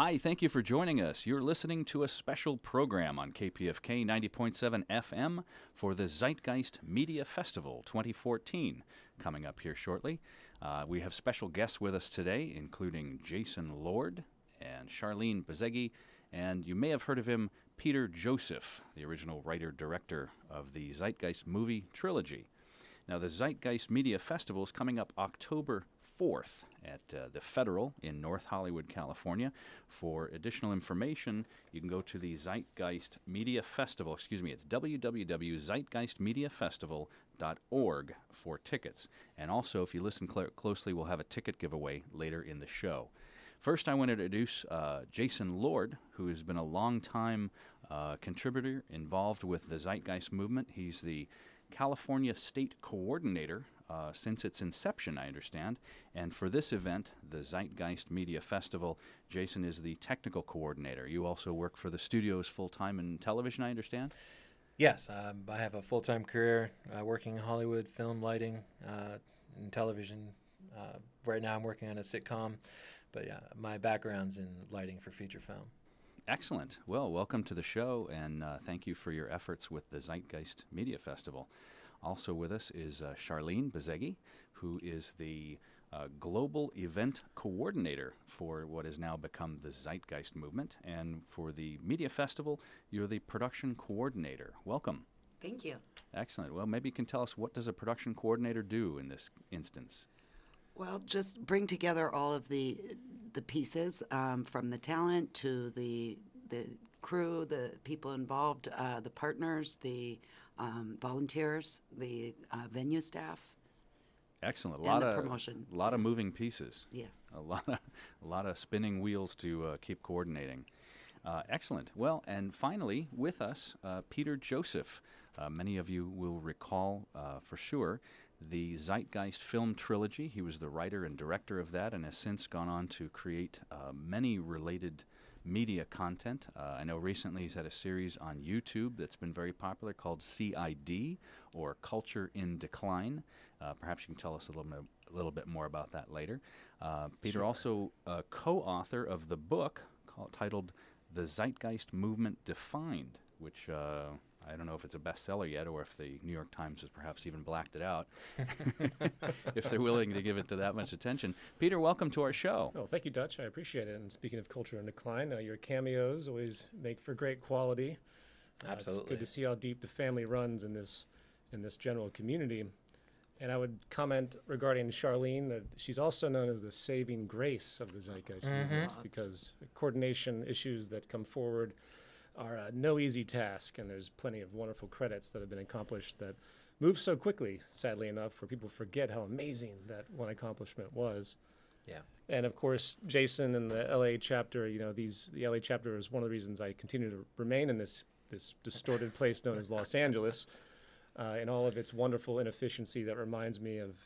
Hi, thank you for joining us. You're listening to a special program on KPFK 90.7 FM for the Zeitgeist Media Festival 2014, coming up here shortly. We have special guests with us today, including Jason Lord and Sharleen Bezegi, and you may have heard of him, Peter Joseph, the original writer-director of the Zeitgeist movie trilogy. Now, the Zeitgeist Media Festival is coming up October 4th at the Federal in North Hollywood, California. For additional information, you can go to the Zeitgeist Media Festival. It's www.zeitgeistmediafestival.org for tickets. And also, if you listen closely, we'll have a ticket giveaway later in the show. First, I want to introduce Jason Lord, who has been a long-time contributor involved with the Zeitgeist movement. He's the California State Coordinator since its inception, I understand. And for this event, the Zeitgeist Media Festival, Jason is the technical coordinator. You also work for the studios full-time in television, I understand? Yes, I have a full-time career working in Hollywood, film, lighting, and television. Right now I'm working on a sitcom, but yeah, my background's in lighting for feature film. Excellent. Well, welcome to the show, and thank you for your efforts with the Zeitgeist Media Festival. Also with us is Sharleen Bezegi, who is the global event coordinator for what has now become the Zeitgeist movement. And for the Media Festival, you're the production coordinator. Welcome. Thank you. Excellent. Well, maybe you can tell us, what does a production coordinator do in this instance? Well, just bring together all of the pieces, from the talent to the crew, the people involved, the partners, the volunteers, the venue staff. Excellent. And the promotion. A lot of moving pieces. Yes. A lot of spinning wheels to keep coordinating. Excellent. Well, and finally, with us, Peter Joseph. Many of you will recall, for sure, the Zeitgeist film trilogy. He was the writer and director of that and has since gone on to create many related media content. I know recently he's had a series on YouTube that's been very popular called CID, or Culture in Decline. Perhaps you can tell us a little bit more about that later. Peter, Sure. Also a co-author of the book titled The Zeitgeist Movement Defined, which I don't know if it's a bestseller yet, or if the New York Times has perhaps even blacked it out, if they're willing to give it to that much attention. Peter, welcome to our show. Oh, thank you, Dutch. I appreciate it. And speaking of culture in decline, your cameos always make for great quality. Absolutely. It's good to see how deep the family runs in this general community. And I would comment regarding Sharleen that she's also known as the saving grace of the Zeitgeist movement, because the coordination issues that come forward are no easy task, and there's plenty of wonderful credits that have been accomplished that move so quickly, sadly enough, where people forget how amazing that one accomplishment was. Yeah. And of course, Jason and the LA chapter, the LA chapter is one of the reasons I continue to remain in this distorted place known as Los Angeles, in all of its wonderful inefficiency that reminds me of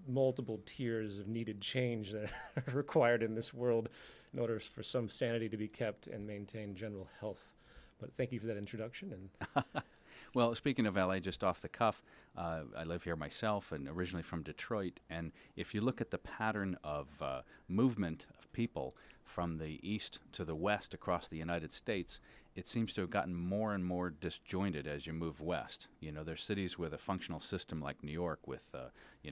multiple tiers of needed change that are required in this world in order for some sanity to be kept and maintain general health. But thank you for that introduction. And Well, speaking of LA, just off the cuff, I live here myself and originally from Detroit. And if you look at the pattern of movement of people from the east to the west across the United States, it seems to have gotten more and more disjointed as you move west. There's cities with a functional system like New York with,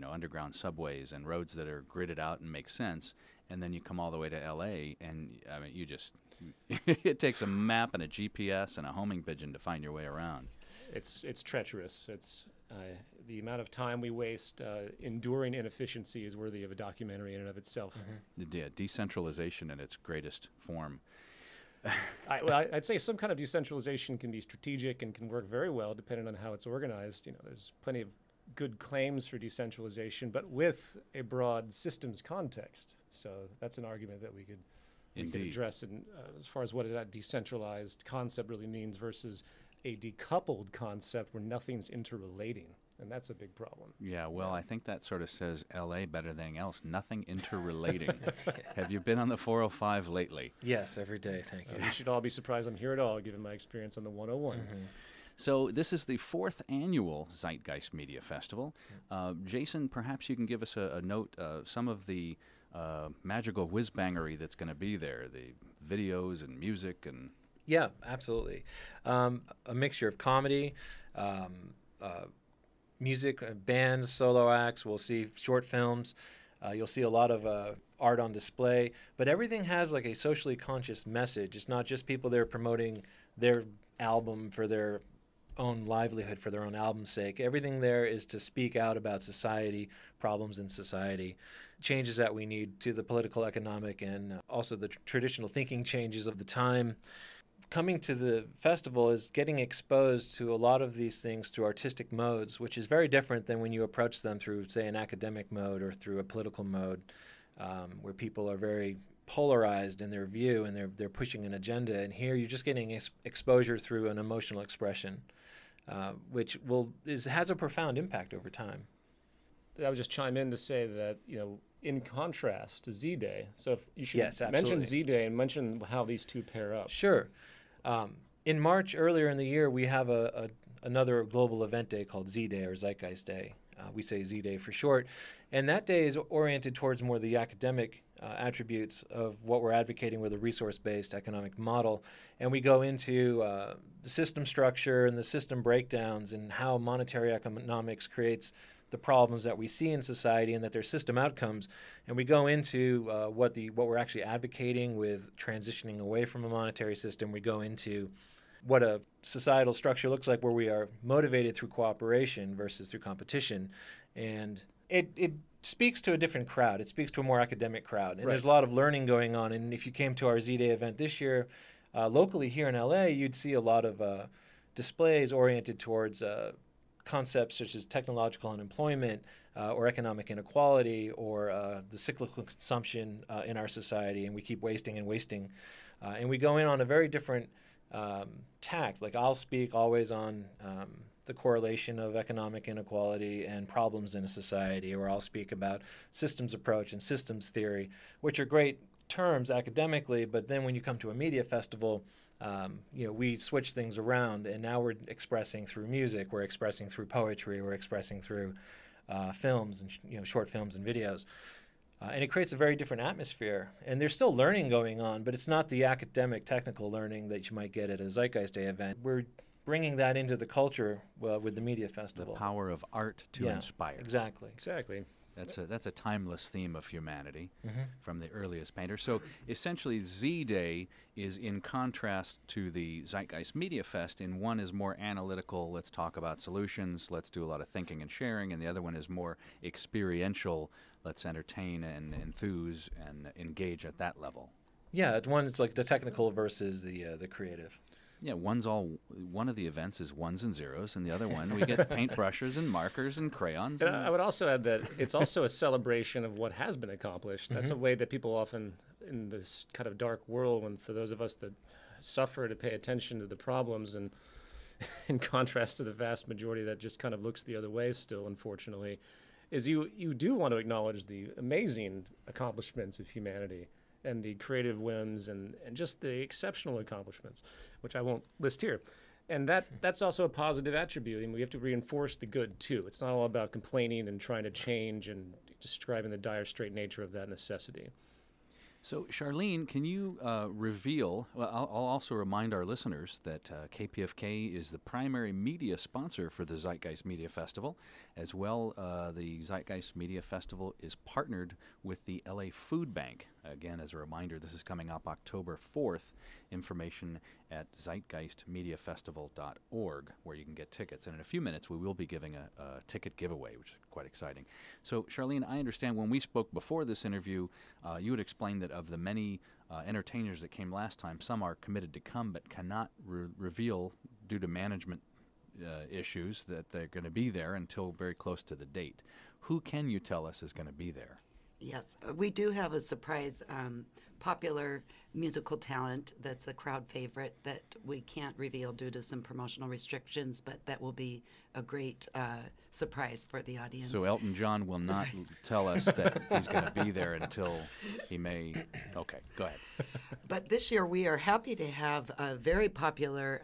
underground subways and roads that are gridded out and make sense. And then you come all the way to L.A., and I mean, it takes a map and a GPS and a homing pigeon to find your way around. it's treacherous. It's the amount of time we waste enduring inefficiency is worthy of a documentary in and of itself. Yeah, decentralization in its greatest form. I'd say some kind of decentralization can be strategic and can work very well depending on how it's organized. There's plenty of good claims for decentralization, but with a broad systems context. So that's an argument that we could address as far as what a decentralized concept really means versus a decoupled concept where nothing's interrelating. And that's a big problem. Yeah, well, I think that sort of says L.A. better than anything else. Nothing interrelating. Have you been on the 405 lately? Yes, every day, thank you. You should all be surprised I'm here at all, given my experience on the 101. So this is the 4th annual Zeitgeist Media Festival. Jason, perhaps you can give us a note, some of the magical whiz-bangery that's going to be there, the videos and music and... Yeah, absolutely. A mixture of comedy, music, bands, solo acts. We'll see short films. You'll see a lot of art on display. But everything has like a socially conscious message. It's not just people there promoting their album for their own livelihood, for their own album's sake. Everything there is to speak out about society, problems in society, changes that we need to the political, economic, and also the traditional thinking changes of the time. Coming to the festival is getting exposed to a lot of these things through artistic modes, which is very different than when you approach them through, say, an academic mode or through a political mode, where people are very polarized in their view and they're pushing an agenda. And here you're just getting exposure through an emotional expression, which has a profound impact over time. I would just chime in to say that, in contrast to Z-Day, so if you should Yes, mention Z-Day and mention how these two pair up. Sure. In March, earlier in the year, we have another global event day called Z-Day or Zeitgeist Day. We say Z-Day for short. And that day is oriented towards more the academic attributes of what we're advocating with a resource-based economic model. And we go into the system structure and the system breakdowns and how monetary economics creates the problems that we see in society and that their system outcomes. And we go into what we're actually advocating with transitioning away from a monetary system. We go into what a societal structure looks like where we are motivated through cooperation versus through competition. And it speaks to a different crowd. It speaks to a more academic crowd. And Right. There's a lot of learning going on. And if you came to our Z-Day event this year, locally here in LA, you'd see a lot of displays oriented towards concepts such as technological unemployment or economic inequality or the cyclical consumption in our society, and we keep wasting and wasting. And we go in on a very different tact. Like I'll speak always on the correlation of economic inequality and problems in a society, or I'll speak about systems approach and systems theory, which are great terms academically, but then when you come to a media festival, we switch things around, and now we're expressing through music, we're expressing through poetry, we're expressing through films and short films and videos, and it creates a very different atmosphere. And there's still learning going on, but it's not the academic, technical learning that you might get at a Zeitgeist Day event. We're bringing that into the culture with the media festival. The power of art to inspire. Exactly. That's a timeless theme of humanity from the earliest painters. So essentially, Z-Day is in contrast to the Zeitgeist Media Fest. In one is more analytical, let's talk about solutions, let's do a lot of thinking and sharing, and the other one is more experiential, let's entertain and enthuse and engage at that level. Yeah, it's like the technical versus the creative. Yeah, one of the events is ones and zeros, and the other one we get paintbrushes and markers and crayons. And I would also add that it's also a celebration of what has been accomplished. That's a way that people often, in this kind of dark world, and for those of us that suffer to pay attention to the problems, and in contrast to the vast majority that just kind of looks the other way still, unfortunately, is you do want to acknowledge the amazing accomplishments of humanity and the creative whims and just the exceptional accomplishments, which I won't list here. And that's also a positive attribute, and we have to reinforce the good, too. It's not all about complaining and trying to change and describing the dire straight nature of that necessity. So, Sharleen, can you reveal, well, I'll also remind our listeners that KPFK is the primary media sponsor for the Zeitgeist Media Festival. As well, the Zeitgeist Media Festival is partnered with the LA Food Bank. Again, as a reminder, this is coming up October 4th. Information at zeitgeistmediafestival.org, where you can get tickets. And in a few minutes, we will be giving a ticket giveaway, which is quite exciting. So, Sharleen, I understand when we spoke before this interview, you had explained that of the many entertainers that came last time, some are committed to come but cannot reveal, due to management issues, that they're going to be there until very close to the date. Who can you tell us is going to be there? Yes, we do have a surprise popular musical talent that's a crowd favorite that we can't reveal due to some promotional restrictions, but that will be a great surprise for the audience. So Elton John will not tell us that he's going to be there until he may. Okay, go ahead. But this year we are happy to have a very popular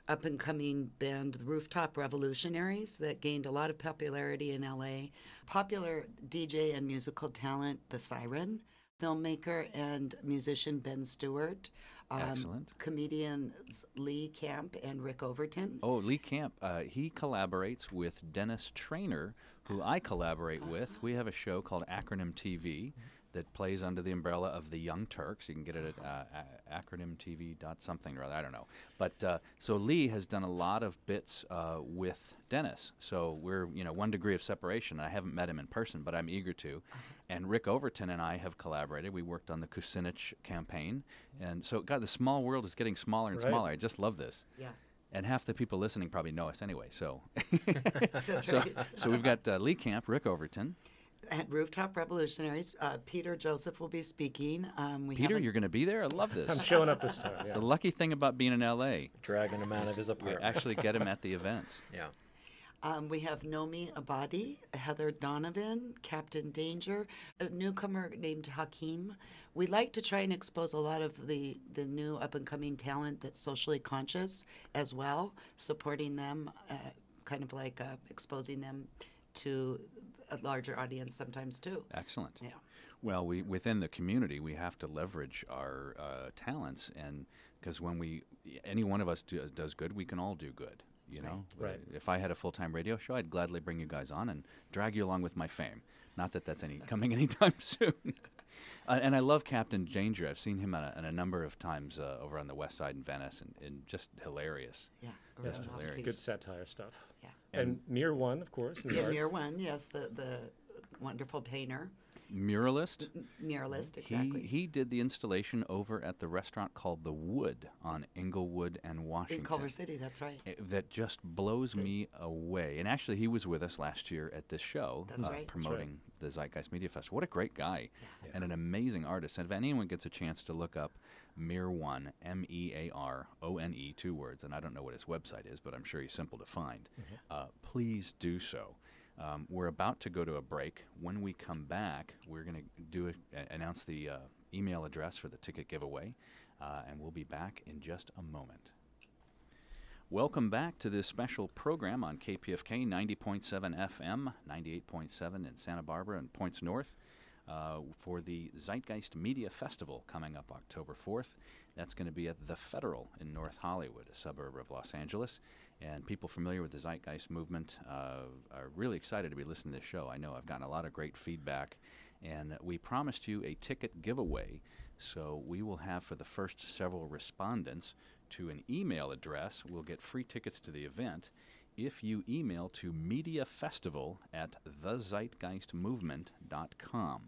up-and-coming band, the Rooftop Revolutionaries, that gained a lot of popularity in L.A. Popular DJ and musical talent, The Siren, filmmaker and musician Ben Stewart. Excellent. Comedians Lee Camp and Rick Overton. Oh, Lee Camp, he collaborates with Dennis Trainer, who I collaborate with. We have a show called Acronym TV that plays under the umbrella of the Young Turks. You can get it at acronymtv.something or other. I don't know. But so Lee has done a lot of bits with Dennis. So we're, one degree of separation. I haven't met him in person, but I'm eager to. And Rick Overton and I have collaborated. We worked on the Kucinich campaign. And so, God, the small world is getting smaller and smaller. I just love this. Yeah. And half the people listening probably know us anyway. So, That's so, right. so we've got Lee Camp, Rick Overton. At Rooftop Revolutionaries, Peter Joseph will be speaking. Peter, you're going to be there? I love this. I'm showing up this time. Yeah. The lucky thing about being in L.A. Dragging him out of his we apartment. actually get him at the events. Yeah. We have Nomi Abadi, Heather Donovan, Captain Danger, a newcomer named Hakeem. We like to try and expose a lot of the new up-and-coming talent that's socially conscious as well, supporting them, kind of like exposing them to a larger audience sometimes too. Excellent. Yeah. Well, within the community, we have to leverage our talents, and because when any one of us does good, we can all do good. You know, right. If I had a full-time radio show, I'd gladly bring you guys on and drag you along with my fame. Not that that's coming anytime soon. And I love Captain Danger. I've seen him on a number of times over on the west side in Venice, and just hilarious. Yeah, Just original hilarious. piece. Good satire stuff. Yeah. And Mir One, of course. In the Yeah, arts. Mir One, yes, the wonderful painter, Muralist. muralist, exactly. He did the installation over at the restaurant called The Wood on Inglewood and Washington. In Culver City, that's right. That just blows me away. And actually, he was with us last year at this show, That's right. promoting the Zeitgeist Media Festival. What a great guy and an amazing artist. And if anyone gets a chance to look up Mir One, M-E-A-R-O-N-E, 2 words, and I don't know what his website is, but I'm sure he's simple to find, please do so. We're about to go to a break. When we come back, we're going to announce the email address for the ticket giveaway, and we'll be back in just a moment. Welcome back to this special program on KPFK 90.7 FM, 98.7 in Santa Barbara and points north for the Zeitgeist Media Festival coming up October 4th. That's going to be at the Federal in North Hollywood, a suburb of Los Angeles. And people familiar with the Zeitgeist movement are really excited to be listening to this show. I know I've gotten a lot of great feedback. And we promised you a ticket giveaway. So we will have, for the first several respondents to an email address, we'll get free tickets to the event if you email to mediafestival@thezeitgeistmovement.com.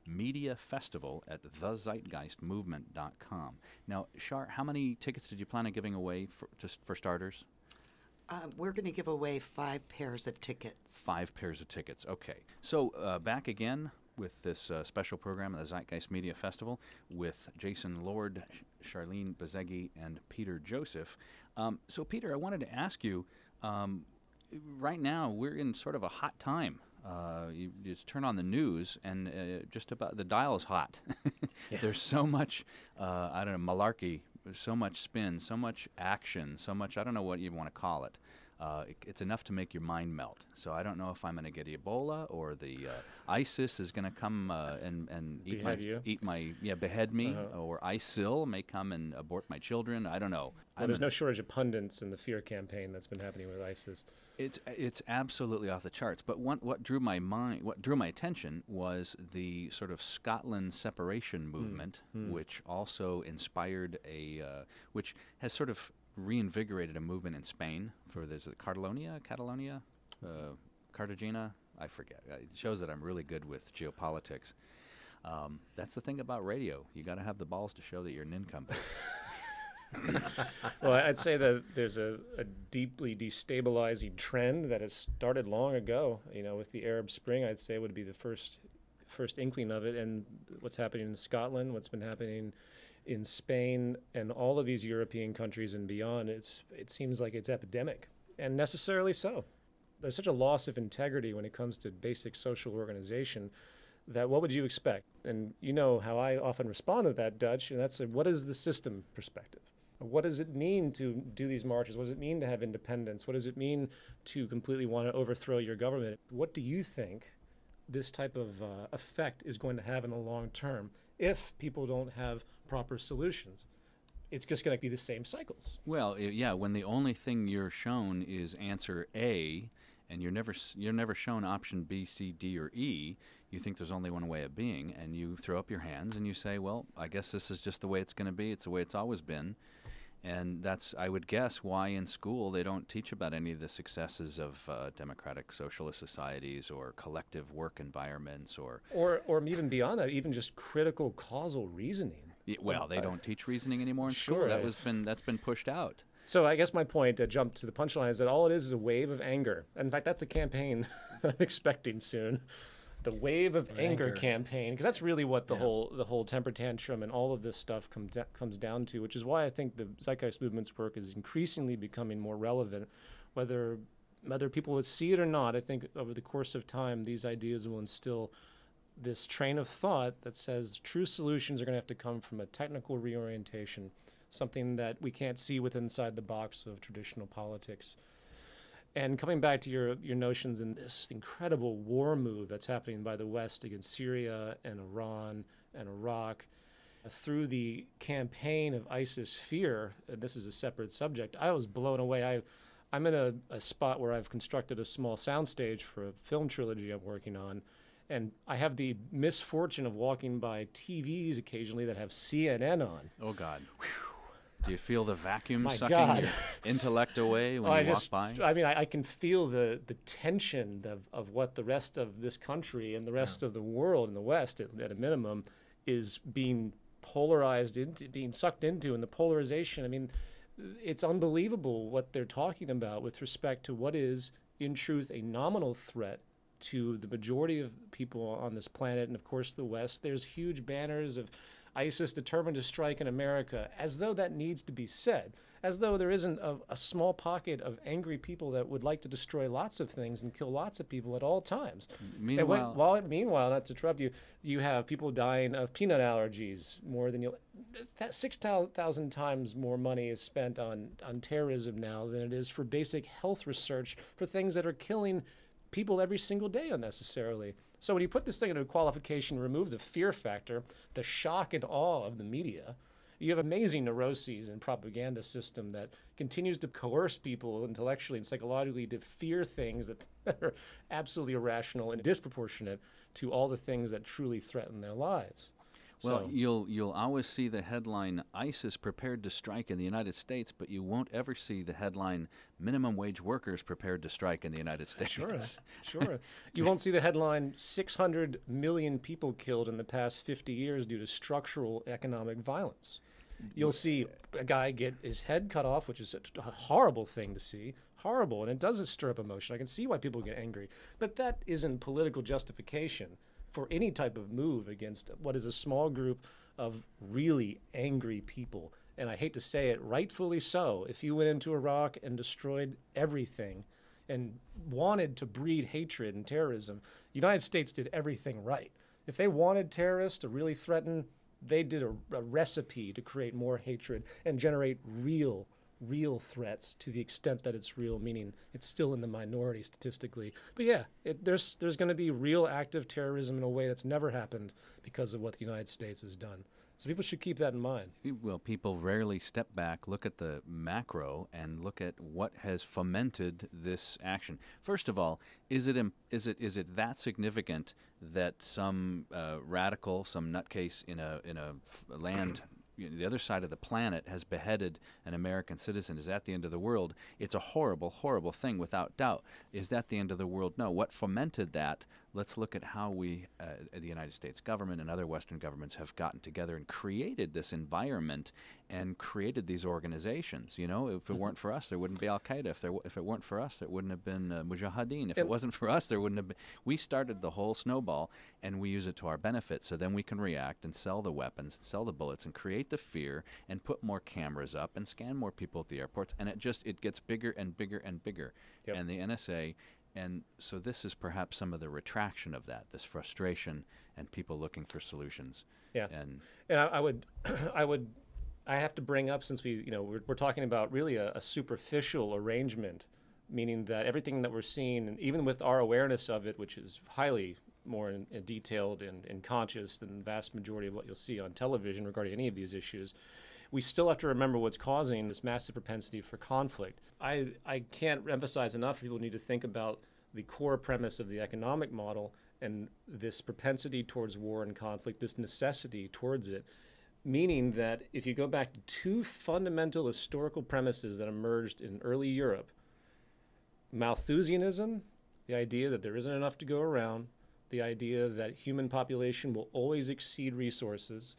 mediafestival@thezeitgeistmovement.com. Now, Shar, how many tickets did you plan on giving away for starters? We're going to give away 5 pairs of tickets. 5 pairs of tickets. Okay. So back again with this special program at the Zeitgeist Media Festival with Jason Lord, Sharleen Bezegi, and Peter Joseph. So, Peter, I wanted to ask you, right now we're in sort of a hot time. You just turn on the news, and just about the dial is hot. There's so much, malarkey, so much spin, so much action, so much, I don't know what you want to call it. It's enough to make your mind melt. So I don't know if I'm going to get Ebola or the ISIS is going to come and behead me, or ISIL may come and abort my children. I don't know. Well, there's no shortage of pundits in the fear campaign that's been happening with ISIS. It's absolutely off the charts. But what drew my attention was the sort of Scotland separation movement, which also inspired which has sort of reinvigorated a movement in Spain for Catalonia, Cartagena, I forget. It shows that I'm really good with geopolitics. That's the thing about radio. You got to have the balls to show that you're an nincompoop. Well, I'd say that there's a deeply destabilizing trend that has started long ago. With the Arab Spring, I'd say would be the first first inkling of it, and what's happening in Scotland, what's been happening in Spain, and all of these European countries and beyond, it seems like it's epidemic, and necessarily so. There's such a loss of integrity when it comes to basic social organization that what would you expect? And you know how I often respond to that, Dutch, and that's what is the system perspective? What does it mean to do these marches? What does it mean to have independence? What does it mean to completely want to overthrow your government? What do you think this type of effect is going to have in the long term if people don't have proper solutions? It's just going to be the same cycles. Well, yeah, when the only thing you're shown is answer A, and you're never shown option B, C, D, or E, you think there's only one way of being, and you throw up your hands and you say, well, I guess this is just the way it's going to be. It's the way it's always been. And that's, I would guess, why in school they don't teach about any of the successes of democratic socialist societies or collective work environments or even beyond that, even just critical causal reasoning. Well, they don't teach reasoning anymore in Sure. school. That's been pushed out. So I guess my point to jump to the punchline is that all it is a wave of anger. In fact, that's the campaign that I'm expecting soon. The wave of anger campaign, because that's really what the whole temper tantrum and all of this stuff comes down to, which is why I think the Zeitgeist movement's work is increasingly becoming more relevant, whether people would see it or not. I think over the course of time, these ideas will instill this train of thought that says true solutions are going to have to come from a technical reorientation, something that we can't see within inside the box of traditional politics. And coming back to your notions in this incredible war move that's happening by the West against Syria and Iran and Iraq, through the campaign of ISIS fear, and this is a separate subject, I was blown away. I'm in a spot where I've constructed a small soundstage for a film trilogy I'm working on, and I have the misfortune of walking by TVs occasionally that have CNN on. Oh, God. Whew. Do you feel the vacuum My sucking God. your intellect away when you walk by? I mean, I can feel the tension of what the rest of this country and the rest of the world in the West, at a minimum, is being polarized into, being sucked into, and the polarization. I mean, it's unbelievable what they're talking about with respect to what is, in truth, a nominal threat to the majority of people on this planet, and of course the West. There's huge banners of ISIS determined to strike in America, as though that needs to be said, as though there isn't a small pocket of angry people that would like to destroy lots of things and kill lots of people at all times. Meanwhile, not to interrupt you, you have people dying of peanut allergies more than you'll... 6,000 times more money is spent on terrorism now than it is for basic health research for things that are killing people every single day unnecessarily. So when you put this thing into a qualification, remove the fear factor, the shock and awe of the media, you have amazing neuroses and propaganda system that continues to coerce people intellectually and psychologically to fear things that are absolutely irrational and disproportionate to all the things that truly threaten their lives. Well, So- you'll always see the headline, ISIS prepared to strike in the United States, but you won't ever see the headline, minimum wage workers prepared to strike in the United States. Sure. You won't see the headline, 600 million people killed in the past 50 years due to structural economic violence. You'll see a guy get his head cut off, which is a horrible thing to see. Horrible, and it does stir up emotion. I can see why people get angry. But that isn't political justification for any type of move against what is a small group of really angry people. And I hate to say it, rightfully so. If you went into Iraq and destroyed everything and wanted to breed hatred and terrorism, the United States did everything right. If they wanted terrorists to really threaten, they did a recipe to create more hatred and generate real threats to the extent that it's real, meaning it's still in the minority statistically. But yeah, there's going to be real active terrorism in a way that's never happened because of what the United States has done. So people should keep that in mind. Well, people rarely step back, look at the macro, and look at what has fomented this action. First of all, is it that significant that some radical, some nutcase in a land, the other side of the planet, has beheaded an American citizen? Is that the end of the world? It's a horrible, horrible thing, without doubt. Is that the end of the world? No. What fomented that let's look at how we, the United States government and other Western governments, have gotten together and created this environment and created these organizations. You know, if it weren't for us, there wouldn't be Al Qaeda. If it weren't for us, there wouldn't have been Mujahideen. If it wasn't for us, there wouldn't have been. We started the whole snowball, and we use it to our benefit. So then we can react and sell the weapons, sell the bullets, and create the fear, and put more cameras up and scan more people at the airports, and it gets bigger and bigger and bigger. Yep. And the NSA. And so this is perhaps some of the retraction of that, this frustration and people looking for solutions. Yeah. And I have to bring up, since we're talking about really a superficial arrangement, meaning that everything that we're seeing, and even with our awareness of it, which is highly more detailed and conscious than the vast majority of what you'll see on television regarding any of these issues, we still have to remember what's causing this massive propensity for conflict. I can't emphasize enough, people need to think about the core premise of the economic model and this propensity towards war and conflict, this necessity towards it, meaning that if you go back to two fundamental historical premises that emerged in early Europe, Malthusianism, the idea that there isn't enough to go around, the idea that human population will always exceed resources,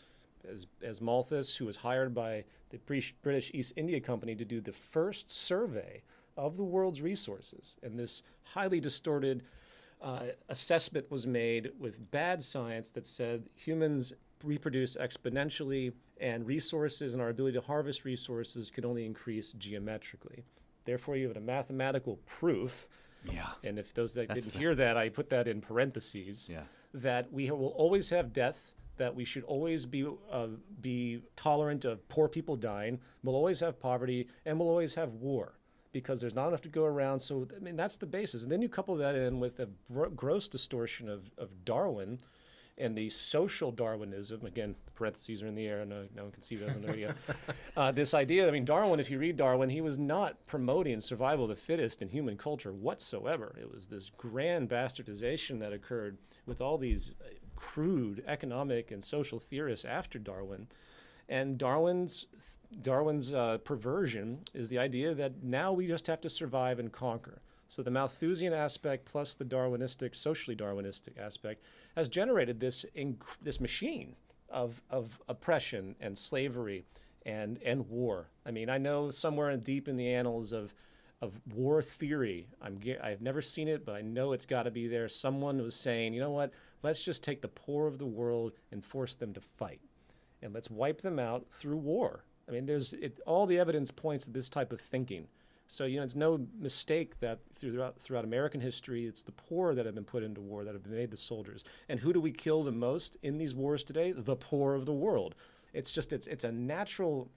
as Malthus, who was hired by the British East India Company to do the first survey of the world's resources. And this highly distorted assessment was made with bad science that said humans reproduce exponentially, and resources and our ability to harvest resources could only increase geometrically. Therefore, you have a mathematical proof. yeah, And if those that didn't hear that, I put that in parentheses, yeah, that we will always have death, that we should always be tolerant of poor people dying, we'll always have poverty, and we'll always have war, because there's not enough to go around. So, I mean, that's the basis. And then you couple that in with a gross distortion of Darwin and the social Darwinism. Again, the parentheses are in the air, no one can see those on the radio. This idea, I mean, Darwin, if you read Darwin, he was not promoting survival of the fittest in human culture whatsoever. It was this grand bastardization that occurred with all these crude economic and social theorists after Darwin. And Darwin's perversion is the idea that now we just have to survive and conquer. So the Malthusian aspect plus the Darwinistic, socially Darwinistic aspect has generated this machine of oppression and slavery and war. I mean, I know somewhere deep in the annals of war theory, I've never seen it, but I know it's got to be there. Someone was saying, you know what, let's just take the poor of the world and force them to fight. And let's wipe them out through war. I mean, all the evidence points to this type of thinking. So, it's no mistake that throughout American history, it's the poor that have been put into war, that have been made the soldiers. And who do we kill the most in these wars today? The poor of the world. It's a natural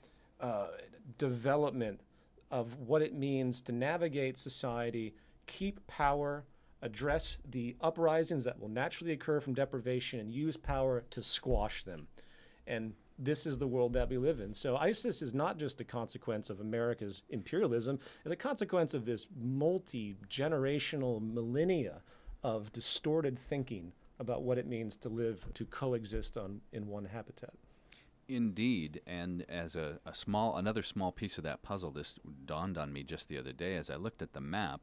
development of what it means to navigate society, keep power, address the uprisings that will naturally occur from deprivation, and use power to squash them. And this is the world that we live in. So ISIS is not just a consequence of America's imperialism, it's a consequence of this multi-generational millennia of distorted thinking about what it means to live, to coexist in one habitat. Indeed, and as another small piece of that puzzle, this dawned on me just the other day as I looked at the map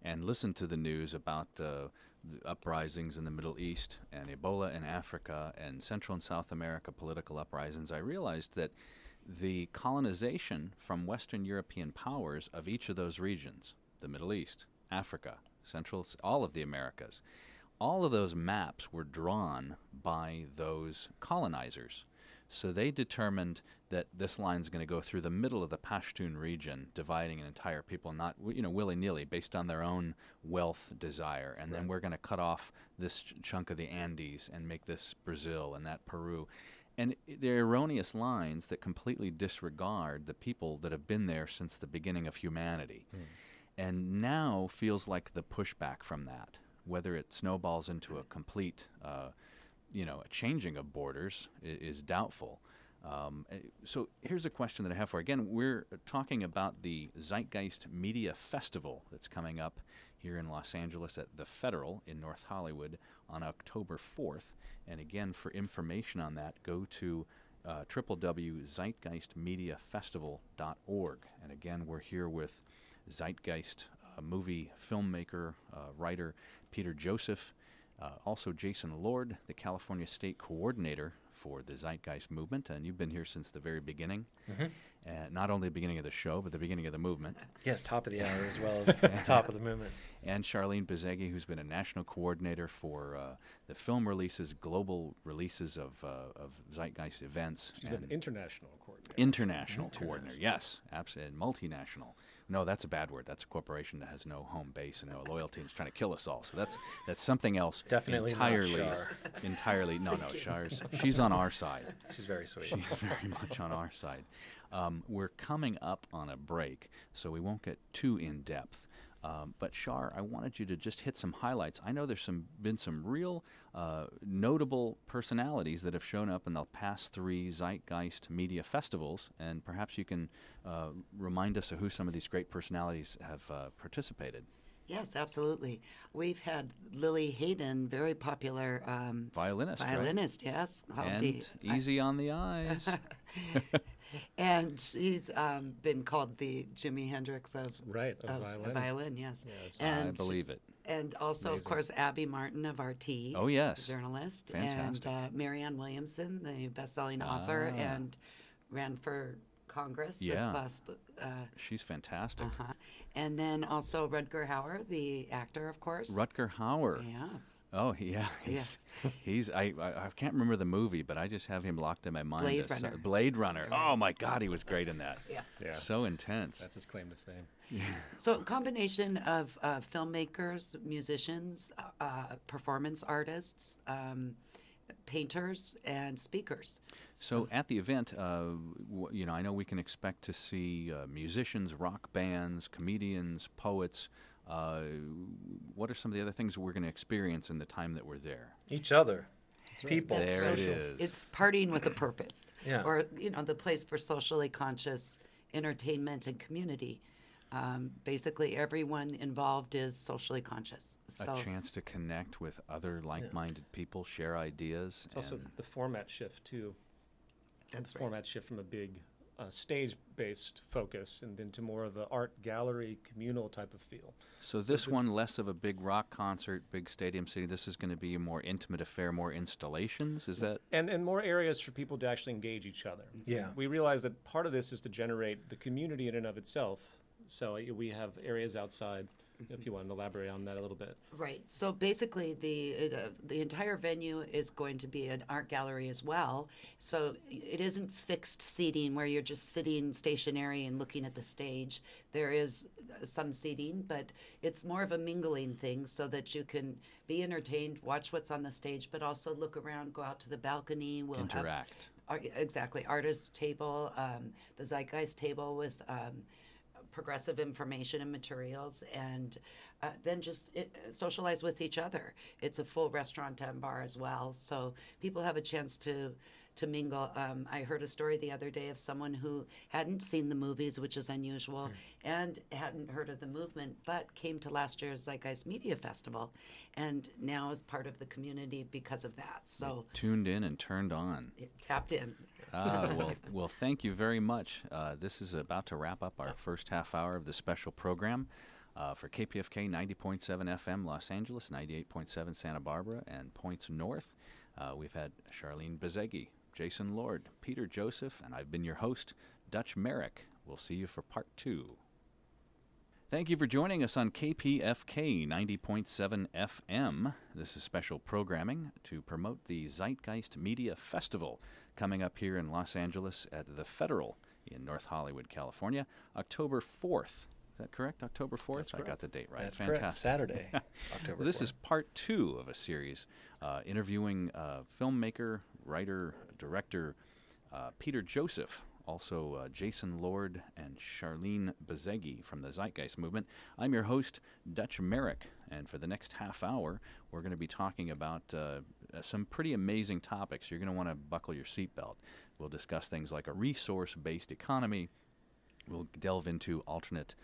and listened to the news about the uprisings in the Middle East and Ebola in Africa and Central and South America political uprisings. I realized that the colonization from Western European powers of each of those regions, the Middle East, Africa, all of the Americas, all of those maps were drawn by those colonizers. So they determined that this line's going to go through the middle of the Pashtun region, dividing an entire people, not willy-nilly, based on their own wealth desire. And then we're going to cut off this chunk of the Andes and make this Brazil and that Peru. And they're erroneous lines that completely disregard the people that have been there since the beginning of humanity. And now feels like the pushback from that, whether it snowballs into a complete a changing of borders is doubtful. So here's a question that I have for you. Again, we're talking about the Zeitgeist Media Festival that's coming up here in Los Angeles at the Federal in North Hollywood on October 4th. And again, for information on that, go to www.zeitgeistmediafestival.org. And again, we're here with Zeitgeist movie filmmaker, writer Peter Joseph. Also, Jason Lord, the California State Coordinator for the Zeitgeist movement, and you've been here since the very beginning. Not only the beginning of the show, but the beginning of the movement. Yes, top of the hour as well as top of the movement. And Sharleen Bezegi, who's been a national coordinator for the film releases, global releases of Zeitgeist events. She's been international coordinator. International coordinator, yes, absolutely. Multinational. No, that's a bad word. That's a corporation that has no home base and no loyalty and is trying to kill us all. So that's something else. Definitely entirely, not Shar. Entirely, no, she's on our side. She's very sweet. She's very much on our side. We're coming up on a break, so we won't get too in-depth. But Shar, I wanted you to just hit some highlights. I know there's been some real notable personalities that have shown up in the past 3 Zeitgeist media festivals, and perhaps you can remind us of who some of these great personalities have participated. Yes, absolutely. We've had Lily Hayden, very popular violinist, violinist, right? Yes. And easy on the eyes. And she's been called the Jimi Hendrix of violin. Yes. And I believe it. And also, Amazing. of course, Abby Martin of RT. Oh, yes. Journalist. Fantastic. And Marianne Williamson, the best-selling author, and ran for Congress this last... she's fantastic. And then also Rutger Hauer, the actor, of course. Rutger Hauer. Yes. Oh, yeah. I can't remember the movie, but I just have him locked in my mind. Blade Runner. Blade Runner. Oh, my God, he was great in that. Yeah. So intense. That's his claim to fame. Yeah. So a combination of filmmakers, musicians, performance artists, painters, and speakers. So at the event, I know we can expect to see musicians, rock bands, comedians, poets. What are some of the other things we're going to experience in the time that we're there? Each other. People. That's There it social. is. It's partying with a purpose. Yeah. Or, the place for socially conscious entertainment and community. Basically, everyone involved is socially conscious. So A chance to connect with other like-minded people, share ideas. It's also the format shift, too. that's right. Format shift from a big stage-based focus and then to more of the art gallery communal type of feel. So this one, less of a big rock concert, big stadium city. This is going to be a more intimate affair, more installations. Is that? And more areas for people to actually engage each other. Yeah. We realize that part of this is to generate the community in and of itself. So we have areas outside, if you want to elaborate on that a little bit. Right. So basically, the entire venue is going to be an art gallery as well. So it isn't fixed seating where you're just sitting stationary and looking at the stage. There is some seating, but it's more of a mingling thing so that you can be entertained, watch what's on the stage, but also look around, go out to the balcony. We'll Interact. Exactly. Artist table, the Zeitgeist table with progressive information and materials, and then just socialize with each other. It's a full restaurant and bar as well, so people have a chance to mingle. I heard a story the other day of someone who hadn't seen the movies, which is unusual, and hadn't heard of the movement, but came to last year's Zeitgeist Media Festival, and now is part of the community because of that. So Tuned in and turned on. it tapped in. Well, thank you very much. This is about to wrap up our first half hour of the special program for KPFK 90.7 FM Los Angeles, 98.7 Santa Barbara, and points north. We've had Sharleen Bezegi, Jason Lord, Peter Joseph, and I've been your host, Dutch Merrick. We'll see you for part 2. Thank you for joining us on KPFK 90.7 FM. This is special programming to promote the Zeitgeist Media Festival coming up here in Los Angeles at the Federal in North Hollywood, California, October 4th. Is that correct? October 4th? That's I got correct. the date right. That's Fantastic. correct. Saturday, October This 4th. is part 2 of a series interviewing filmmaker, writer, director Peter Joseph, also Jason Lord and Sharleen Bezegi from the Zeitgeist movement. I'm your host, Dutch Merrick, and for the next half hour, we're going to be talking about some pretty amazing topics. You're going to want to buckle your seatbelt. We'll discuss things like a resource-based economy, We'll delve into alternate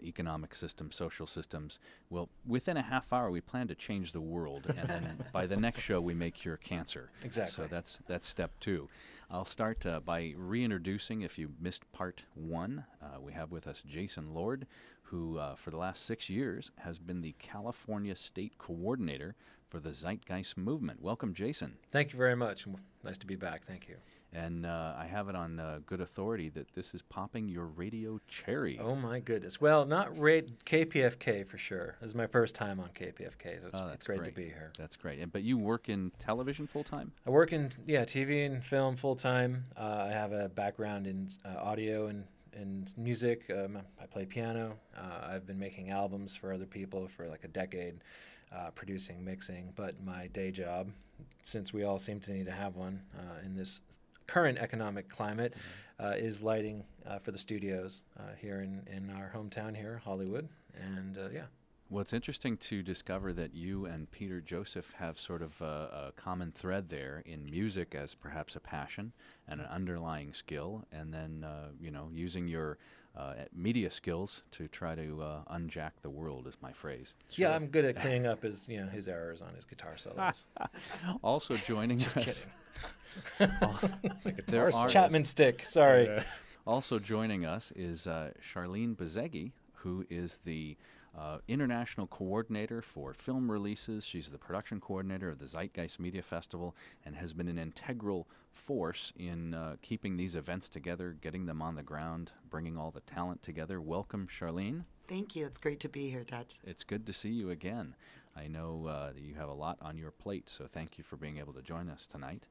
economic systems, social systems. Well, within a half hour, we plan to change the world, and then by the next show, we may cure cancer. Exactly. So that's step 2. I'll start by reintroducing, if you missed part 1, we have with us Jason Lord, who for the last 6 years has been the California State Coordinator for the Zeitgeist movement. Welcome, Jason. Thank you very much. Nice to be back. Thank you. And I have it on good authority that this is popping your radio cherry. Oh, my goodness. Well, not KPFK for sure. This is my first time on KPFK, so it's great to be here. That's great. But you work in television full-time? I work in, TV and film full-time. I have a background in audio and music. I play piano. I've been making albums for other people for like a decade, producing, mixing. But my day job, since we all seem to need to have one in this current economic climate, is lighting for the studios here in our hometown here, Hollywood. And Well, it's interesting to discover that you and Peter Joseph have sort of a common thread there in music as perhaps a passion and an underlying skill, and then using your media skills to try to unjack the world is my phrase. Yeah, I'm good at cleaning up his errors on his guitar solos. Also joining Just us. kidding. There are Chapman stick. Sorry. Also joining us is Sharleen Bezegi, who is the international coordinator for film releases. She's the production coordinator of the Zeitgeist Media Festival and has been an integral force in keeping these events together, getting them on the ground, bringing all the talent together. Welcome, Sharleen. Thank you. It's great to be here, Dutch. It's good to see you again. I know that you have a lot on your plate, so thank you for being able to join us tonight.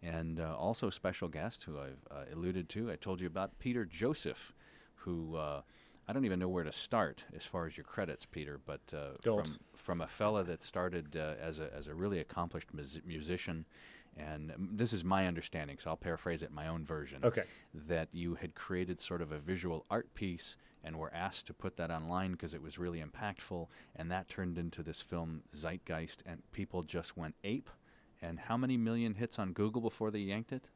And also special guest who I've alluded to. I told you about Peter Joseph, who I don't even know where to start as far as your credits, Peter, but from a fella that started as a really accomplished musician, and this is my understanding, so I'll paraphrase it in my own version. Okay. That you had created sort of a visual art piece and were asked to put that online because it was really impactful, and that turned into this film Zeitgeist, and people just went ape. And how many million hits on Google before they yanked it?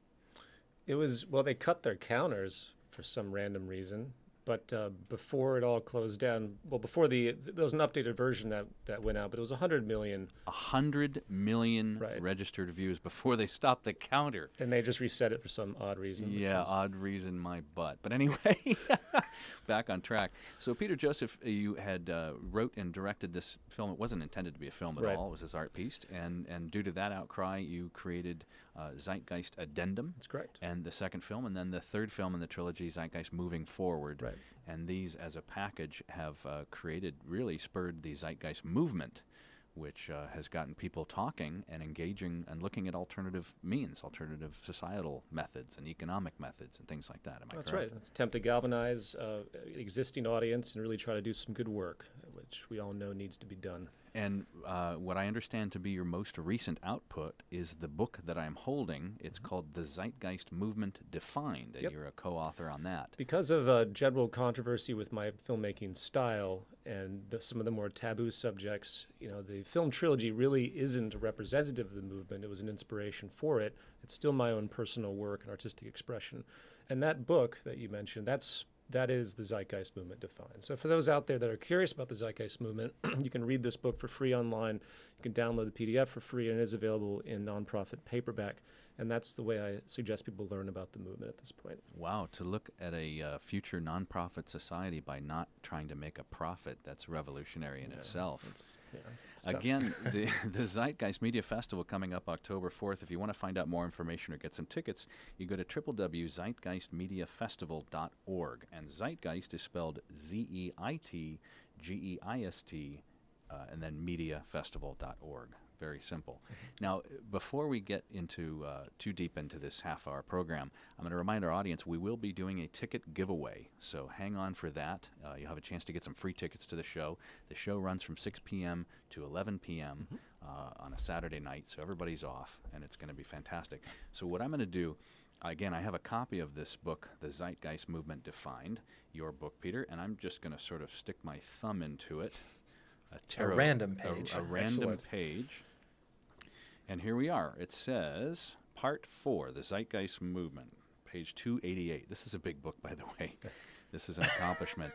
It was, well, they cut their counters for some random reason. But before it all closed down, well, before there was an updated version that went out, but it was 100 million. 100 million registered views before they stopped the counter. And they just reset it for some odd reason. Yeah, odd reason, my butt. But anyway, back on track. So Peter Joseph, you had wrote and directed this film. It wasn't intended to be a film at all. It was this art piece. And due to that outcry, you created Zeitgeist Addendum. That's correct. And the second film, and then the third film in the trilogy, Zeitgeist Moving Forward. Right. And these, as a package, have really spurred the Zeitgeist movement, which has gotten people talking and engaging and looking at alternative means, alternative societal methods and economic methods and things like that. Am I correct? That's right. It's attempt to galvanize existing audience and really try to do some good work, which we all know needs to be done. And what I understand to be your most recent output is the book that I'm holding. It's called The Zeitgeist Movement Defined, and you're a co-author on that. Because of general controversy with my filmmaking style and some of the more taboo subjects, the film trilogy really isn't representative of the movement. It was an inspiration for it. It's still my own personal work and artistic expression. And that book that you mentioned, that is the Zeitgeist Movement Defined. So for those out there that are curious about the Zeitgeist Movement, you can read this book for free online. You can download the PDF for free, and it is available in nonprofit paperback. And that's the way I suggest people learn about the movement at this point. Wow, to look at a future nonprofit society by not trying to make a profit, that's revolutionary in itself. It's Again, the Zeitgeist Media Festival coming up October 4th. If you want to find out more information or get some tickets, you go to www.zeitgeistmediafestival.org. And Zeitgeist is spelled Zeitgeist, and then mediafestival.org. Very simple. Now, before we get into too deep into this half-hour program, I'm going to remind our audience we will be doing a ticket giveaway. So hang on for that. You'll have a chance to get some free tickets to the show. The show runs from 6 p.m. to 11 p.m. On a Saturday night, so everybody's off, and it's going to be fantastic. So what I'm going to do, again, I have a copy of this book, The Zeitgeist Movement Defined, your book, Peter, and I'm just going to sort of stick my thumb into it. A random page. A random page. And here we are. It says, Part 4, The Zeitgeist Movement, page 288. This is a big book, by the way. The This is an accomplishment.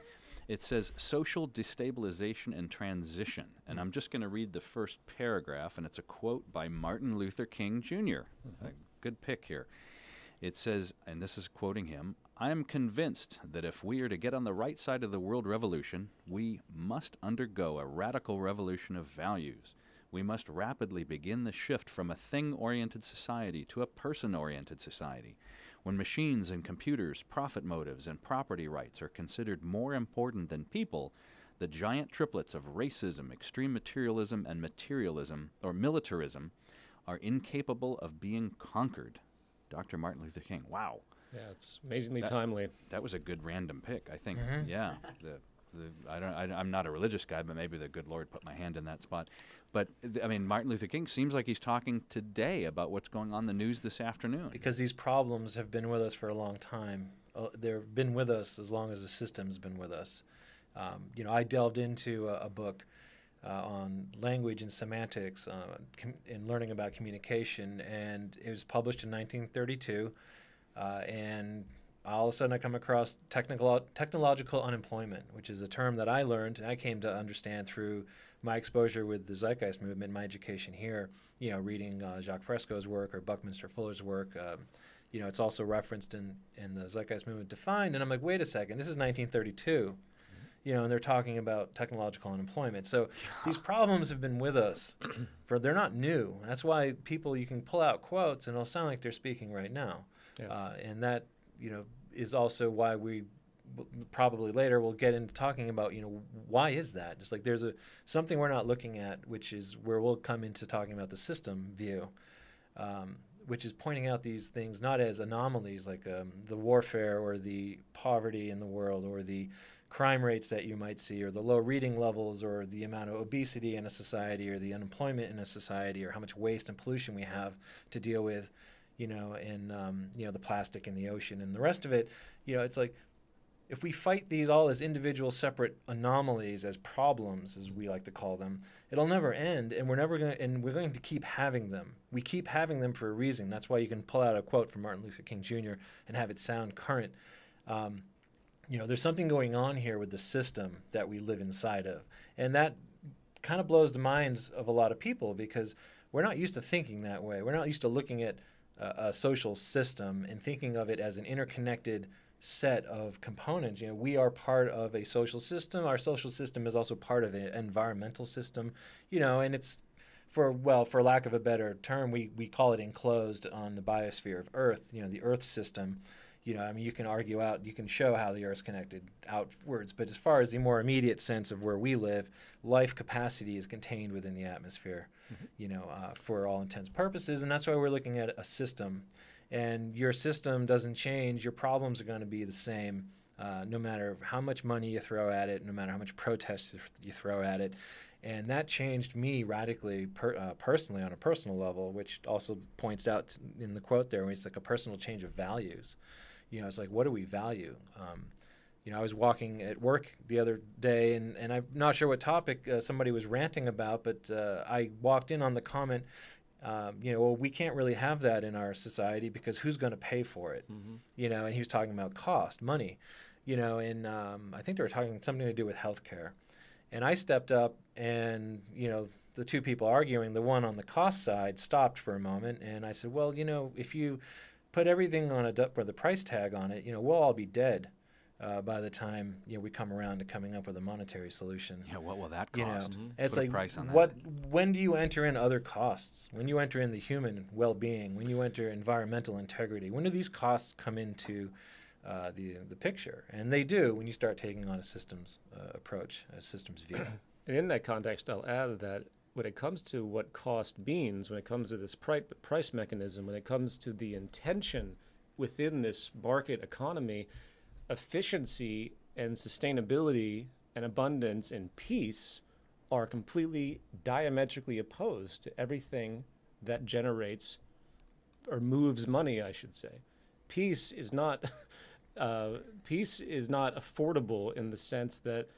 It says social destabilization and transition. And I'm just going to read the first paragraph, and it's a quote by Martin Luther King Jr. A good pick here. It says, and this is quoting him, "I am convinced that if we are to get on the right side of the world revolution, we must undergo a radical revolution of values. We must rapidly begin the shift from a thing-oriented society to a person-oriented society. When machines and computers, profit motives, and property rights are considered more important than people, the giant triplets of racism, extreme materialism, and militarism are incapable of being conquered." Dr. Martin Luther King. Wow. Yeah, it's amazingly timely. That was a good random pick, I think. Yeah. I'm not a religious guy, but maybe the good Lord put my hand in that spot. But, I mean, Martin Luther King seems like he's talking today about what's going on in the news this afternoon. Because these problems have been with us for a long time. They've been with us as long as the system's been with us. I delved into a book on language and semantics in learning about communication, and it was published in 1932. And all of a sudden I come across technological unemployment, which is a term that I learned and I came to understand through my exposure with the Zeitgeist movement, my education here, reading Jacques Fresco's work or Buckminster Fuller's work. It's also referenced in the Zeitgeist movement defined, and I'm like, wait a second, this is 1932. And they're talking about technological unemployment. So these problems have been with us they're not new. That's why you can pull out quotes and it'll sound like they're speaking right now. Yeah. And that, is also why we probably later we'll get into talking about, why is that? Just like there's something we're not looking at, which is where we'll come into talking about the system view, which is pointing out these things not as anomalies like the warfare or the poverty in the world or the crime rates that you might see or the low reading levels or the amount of obesity in a society or the unemployment in a society or how much waste and pollution we have to deal with, and the plastic in the ocean and the rest of it. It's like if we fight these all as individual separate anomalies, as problems, as we like to call them, it'll never end, and we're going to keep having them. We keep having them for a reason. That's why you can pull out a quote from Martin Luther King Jr. and have it sound current. There's something going on here with the system that we live inside of. And that kind of blows the minds of a lot of people because we're not used to thinking that way. We're not used to looking at a social system and thinking of it as an interconnected set of components. We are part of a social system. Our social system is also part of an environmental system, and it's for lack of a better term, we call it enclosed on the biosphere of Earth, the Earth system. You can show how the Earth's connected outwards, but as far as the more immediate sense of where we live, life capacity is contained within the atmosphere, for all intents and purposes, and that's why we're looking at a system. And your system doesn't change, your problems are going to be the same, no matter how much money you throw at it, no matter how much protest you throw at it. And that changed me radically personally on a personal level, which also points out in the quote there, where it's like a personal change of values. It's like, what do we value? I was walking at work the other day, and I'm not sure what topic somebody was ranting about, but I walked in on the comment, we can't really have that in our society because who's going to pay for it? Mm-hmm. And he was talking about cost, money, and I think they were talking something to do with healthcare. And I stepped up and, the two people arguing, the one on the cost side stopped for a moment, and I said, well, if you put everything on with a price tag on it, we'll all be dead by the time we come around to coming up with a monetary solution. Yeah, what will that cost? It's put like a price on that. When do you enter in other costs? When you enter in the human well-being, when you enter environmental integrity, when do these costs come into the picture? And they do when you start taking on a systems approach, a systems view. And in that context, I'll add that when it comes to what cost means, when it comes to this price mechanism, when it comes to the intention within this market economy, efficiency and sustainability and abundance and peace are completely diametrically opposed to everything that generates or moves money, I should say. Peace is not affordable in the sense that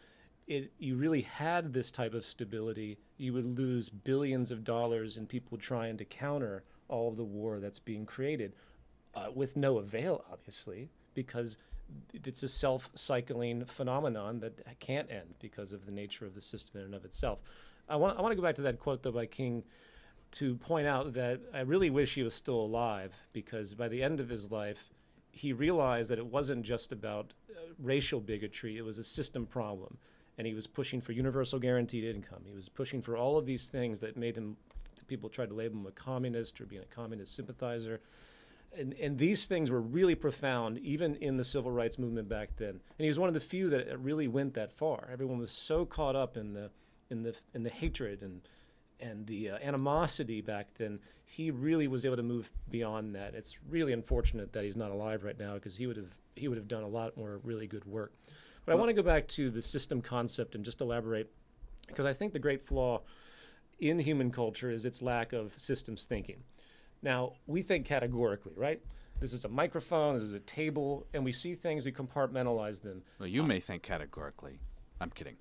you really had this type of stability, you would lose billions of dollars in people trying to counter all of the war that's being created with no avail, obviously, because it's a self-cycling phenomenon that can't end because of the nature of the system in and of itself. I want to go back to that quote, though, by King, to point out that I really wish he was still alive, because by the end of his life, he realized that it wasn't just about racial bigotry, it was a system problem. And he was pushing for universal guaranteed income. He was pushing for all of these things that made him, people tried to label him a communist or being a communist sympathizer. And these things were really profound, even in the civil rights movement back then. And he was one of the few that really went that far. Everyone was so caught up in the hatred and the animosity back then. He really was able to move beyond that. It's really unfortunate that he's not alive right now, because he would have done a lot more really good work. But I want to go back to the system concept and just elaborate, because I think the great flaw in human culture is its lack of systems thinking. Now, we think categorically, right? This is a microphone, this is a table, and we see things, we compartmentalize them. Well, you may think categorically. I'm kidding.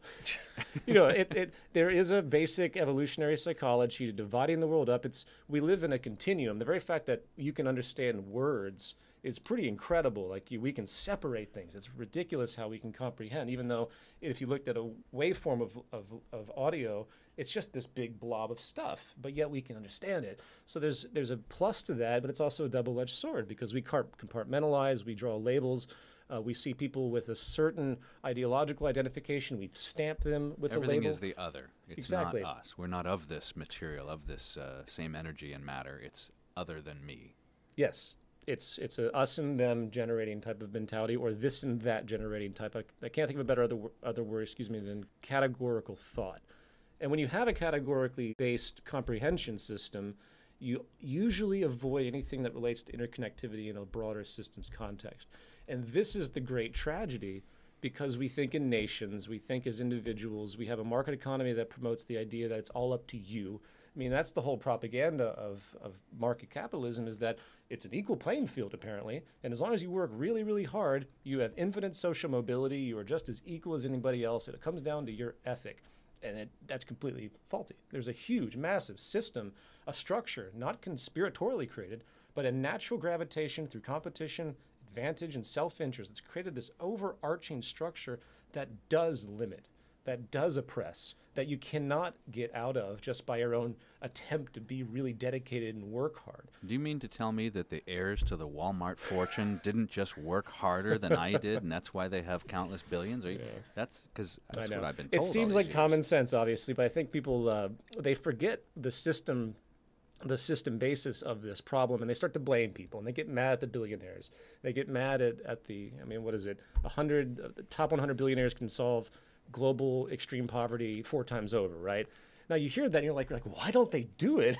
There is a basic evolutionary psychology to dividing the world up. We live in a continuum. The very fact that you can understand words is pretty incredible. Like, we can separate things. It's ridiculous how we can comprehend, even though if you looked at a waveform of audio, it's just this big blob of stuff, but yet we can understand it. So there's a plus to that, but it's also a double-edged sword, because we compartmentalize, we draw labels. We see people with a certain ideological identification. We stamp them with a label. Everything is the other. It's exactly. not us. We're not of this material, of this same energy and matter. It's other than me. Yes. It's a us and them generating type of mentality, or this and that generating type. I can't think of a better other word, than categorical thought. And when you have a categorically based comprehension system, you usually avoid anything that relates to interconnectivity in a broader systems context. And this is the great tragedy, because we think in nations, we think as individuals, we have a market economy that promotes the idea that it's all up to you. I mean, that's the whole propaganda of market capitalism, is that it's an equal playing field, apparently. And as long as you work really, really hard, you have infinite social mobility, you are just as equal as anybody else, and it comes down to your ethic. And that's completely faulty. There's a huge, massive system, a structure, not conspiratorially created, but a natural gravitation through competition, advantage, and self-interest that's created this overarching structure that does limit, that does oppress, that you cannot get out of just by your own attempt to be really dedicated and work hard. Do you mean to tell me that the heirs to the Walmart fortune didn't just work harder than I did, and that's why they have countless billions? That's because that's what I've been told. It seems like common sense, obviously, but I think people, they forget the system basis of this problem, and they start to blame people, and they get mad at the billionaires. They get mad at the, I mean, what is it? The top 100 billionaires can solve global extreme poverty 4 times over, right? Now you hear that and you're like, why don't they do it?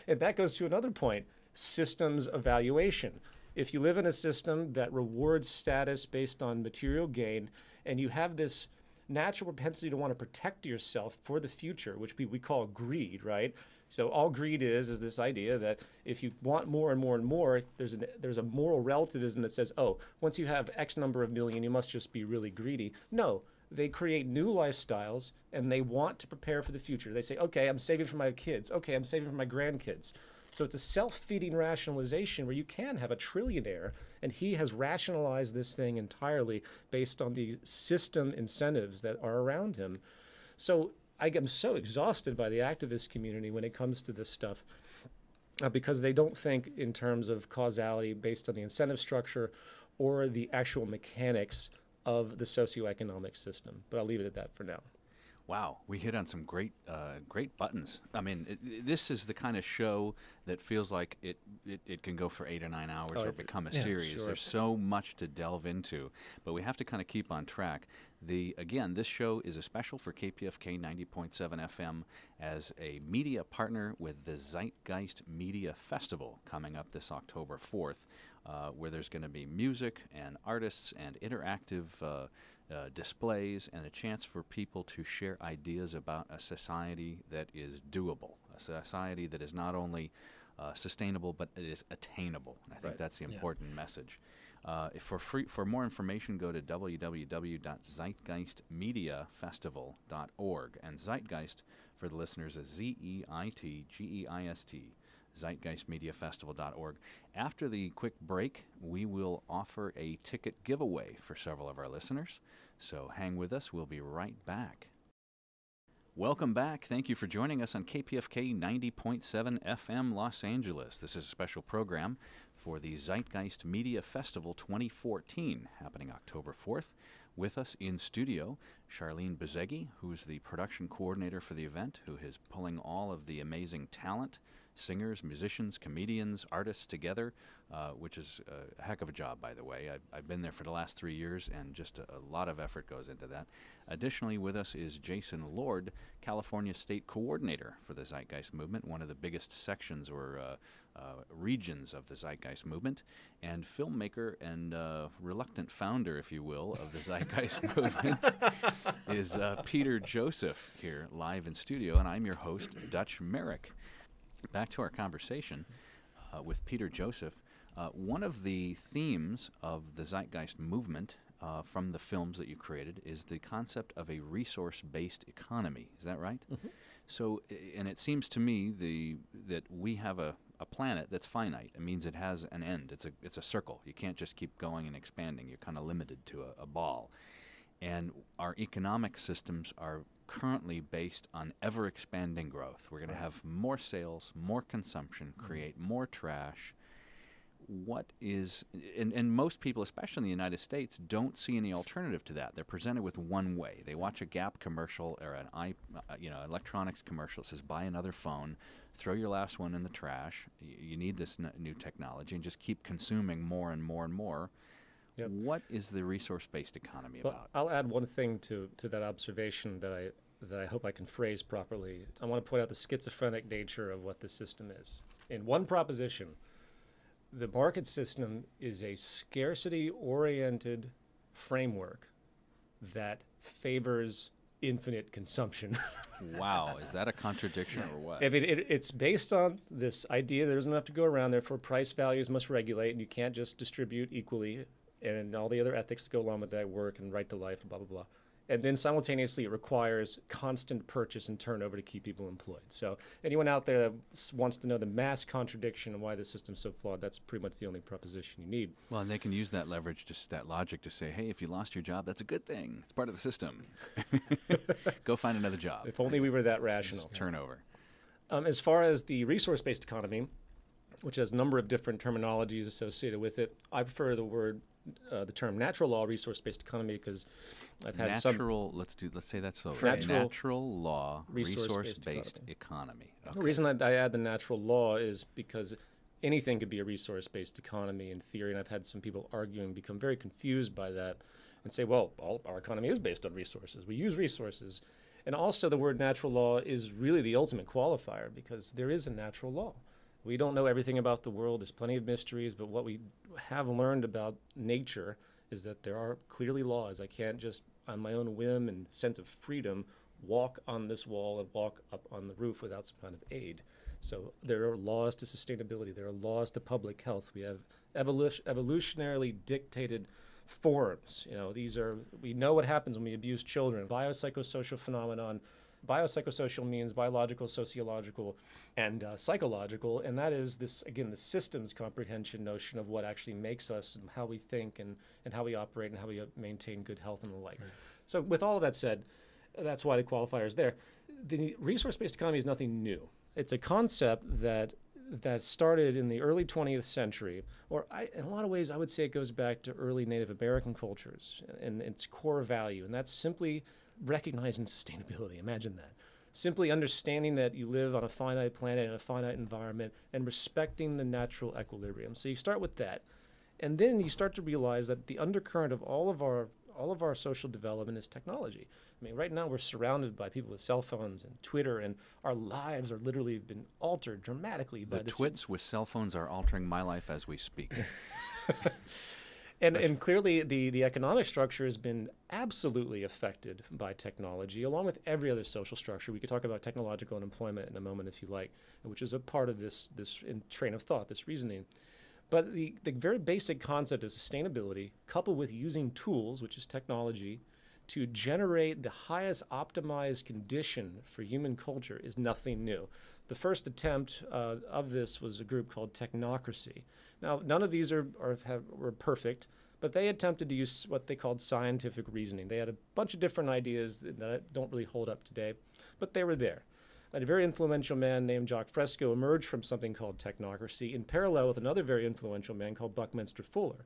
And that goes to another point, systems evaluation. If you live in a system that rewards status based on material gain, and you have this natural propensity to want to protect yourself for the future, which we call greed, right? So all greed is this idea that if you want more and more and more, there's a moral relativism that says, oh, once you have X number of million, you must just be really greedy. No, they create new lifestyles, and they want to prepare for the future. They say, okay, I'm saving for my kids. Okay, I'm saving for my grandkids. So it's a self-feeding rationalization where you can have a trillionaire, and he has rationalized this thing entirely based on the system incentives that are around him. So I am so exhausted by the activist community when it comes to this stuff, because they don't think in terms of causality based on the incentive structure or the actual mechanics of the socioeconomic system. But I'll leave it at that for now. Wow, we hit on some great buttons. I mean, this is the kind of show that feels like it can go for 8 or 9 hours or become a series. Sure. There's so much to delve into, but we have to kind of keep on track. Again, this show is a special for KPFK 90.7 FM as a media partner with the Zeitgeist Media Festival coming up this October 4th, where there's going to be music and artists and interactive displays and a chance for people to share ideas about a society that is doable, a society that is not only sustainable but it is attainable. And I think that's the important message. For more information, go to www.zeitgeistmediafestival.org. And Zeitgeist, for the listeners, is Zeitgeist, zeitgeistmediafestival.org. After the quick break, we will offer a ticket giveaway for several of our listeners. So hang with us. We'll be right back. Welcome back. Thank you for joining us on KPFK 90.7 FM Los Angeles. This is a special program for the Zeitgeist Media Festival 2014, happening October 4th. With us in studio, Sharleen Bezegi, who's the production coordinator for the event, who is pulling all of the amazing talent, singers, musicians, comedians, artists together, which is a heck of a job, by the way. I've been there for the last 3 years, and just a lot of effort goes into that. Additionally, with us is Jason Lord, California State Coordinator for the Zeitgeist Movement, one of the biggest sections or regions of the Zeitgeist Movement, and filmmaker and reluctant founder, if you will, of the Zeitgeist Movement is Peter Joseph here live in studio, and I'm your host, Dutch Merrick. Back to our conversation with Peter Joseph. One of the themes of the Zeitgeist Movement from the films that you created is the concept of a resource-based economy. Is that right? Mm-hmm. So, and it seems to me that we have a planet that's finite. It means it has an end. It's a circle. You can't just keep going and expanding. You're kind of limited to a ball. And our economic systems are currently based on ever-expanding growth. We're going to have more sales, more consumption, create more trash. What is, and most people, especially in the United States, don't see any alternative to that. They're presented with one way. They watch a Gap commercial or an electronics commercial that says, buy another phone, throw your last one in the trash. You need this new technology, and just keep consuming more and more and more. Yep. What is the resource-based economy about? I'll add one thing to that observation that I hope I can phrase properly. I want to point out the schizophrenic nature of what the system is. In one proposition, the market system is a scarcity-oriented framework that favors infinite consumption. Wow, is that a contradiction or what? It's based on this idea there's enough to go around, therefore price values must regulate, and you can't just distribute equally, and all the other ethics that go along with that work, and right to life, and blah, blah, blah. And then simultaneously it requires constant purchase and turnover to keep people employed. So anyone out there that wants to know the mass contradiction and why the system's so flawed, that's pretty much the only proposition you need. Well, and they can use that leverage, just that logic to say, hey, if you lost your job, that's a good thing. It's part of the system. Go find another job. If only we were that rational. Turnover. As far as the resource-based economy, which has a number of different terminologies associated with it, I prefer the term natural law resource-based economy because I've had let's say that slowly. Natural law resource-based economy. Okay. The reason I add the natural law is because anything could be a resource-based economy in theory, and I've had some people arguing, become very confused by that, and say, well, our economy is based on resources. We use resources. And also the word natural law is really the ultimate qualifier because there is a natural law. We don't know everything about the world. There's plenty of mysteries, but what we have learned about nature is that there are clearly laws. I can't just, on my own whim and sense of freedom, walk on this wall and walk up on the roof without some kind of aid. So there are laws to sustainability. There are laws to public health. We have evolutionarily dictated forms. We know what happens when we abuse children. Biopsychosocial phenomenon. Biopsychosocial means biological, sociological, and psychological, and that is this, again, the systems comprehension notion of what actually makes us and how we think and how we operate and how we maintain good health and the like. Right. So with all of that said, that's why the qualifier is there. The resource-based economy is nothing new. It's a concept that started in the early 20th century, in a lot of ways I would say it goes back to early Native American cultures and its core value, and that's simply recognizing sustainability. Imagine that. Simply understanding that you live on a finite planet in a finite environment and respecting the natural equilibrium. So you start with that. And then you start to realize that the undercurrent of all of our social development is technology. I mean, right now we're surrounded by people with cell phones and Twitter, and our lives are literally been altered dramatically by this. The twits with cell phones are altering my life as we speak. And clearly the economic structure has been absolutely affected by technology, along with every other social structure. We could talk about technological unemployment in a moment if you like, which is a part of this train of thought, this reasoning. But the very basic concept of sustainability, coupled with using tools, which is technology, to generate the highest optimized condition for human culture is nothing new. The first attempt of this was a group called Technocracy. Now, none of these were perfect, but they attempted to use what they called scientific reasoning. They had a bunch of different ideas that don't really hold up today, but they were there. And a very influential man named Jacques Fresco emerged from something called Technocracy in parallel with another very influential man called Buckminster Fuller.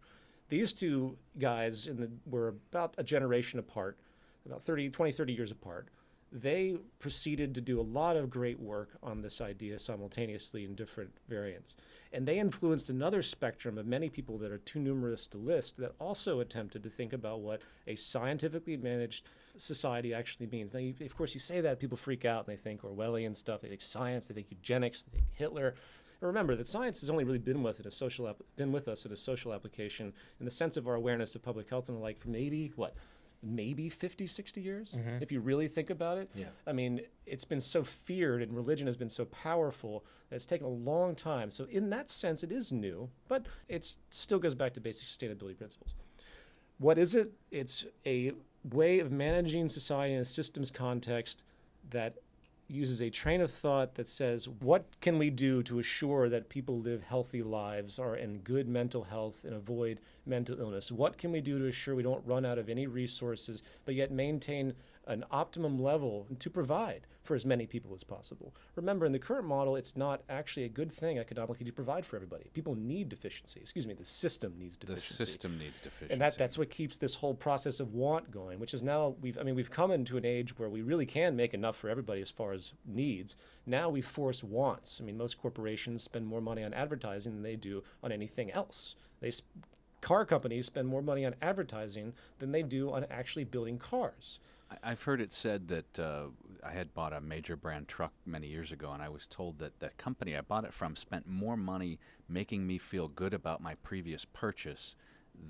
These two guys were about a generation apart, about 20, 30 years apart. They proceeded to do a lot of great work on this idea simultaneously in different variants. And they influenced another spectrum of many people that are too numerous to list that also attempted to think about what a scientifically managed society actually means. Now, of course, you say that, people freak out and they think Orwellian stuff, they think science, they think eugenics, they think Hitler. But remember that science has only really been with us in a social application in the sense of our awareness of public health and the like for maybe 50, 60 years, if you really think about it. Yeah. I mean, it's been so feared and religion has been so powerful that it's taken a long time. So in that sense, it is new, but it still goes back to basic sustainability principles. What is it? It's a way of managing society in a systems context that uses a train of thought that says, what can we do to assure that people live healthy lives, are in good mental health, and avoid mental illness? What can we do to assure we don't run out of any resources, but yet maintain an optimum level to provide for as many people as possible? Remember, in the current model, it's not actually a good thing economically to provide for everybody. People need deficiency. The system needs deficiency. The system needs deficiency. And that's what keeps this whole process of want going, which is now, we've come into an age where we really can make enough for everybody as far as needs. Now we force wants. Most corporations spend more money on advertising than they do on anything else. Car companies spend more money on advertising than they do on actually building cars. I've heard it said that I had bought a major brand truck many years ago, and I was told that that company I bought it from spent more money making me feel good about my previous purchase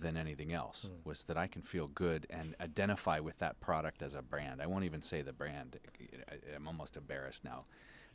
than anything else, was that I can feel good and identify with that product as a brand. I won't even say the brand. I'm almost embarrassed now.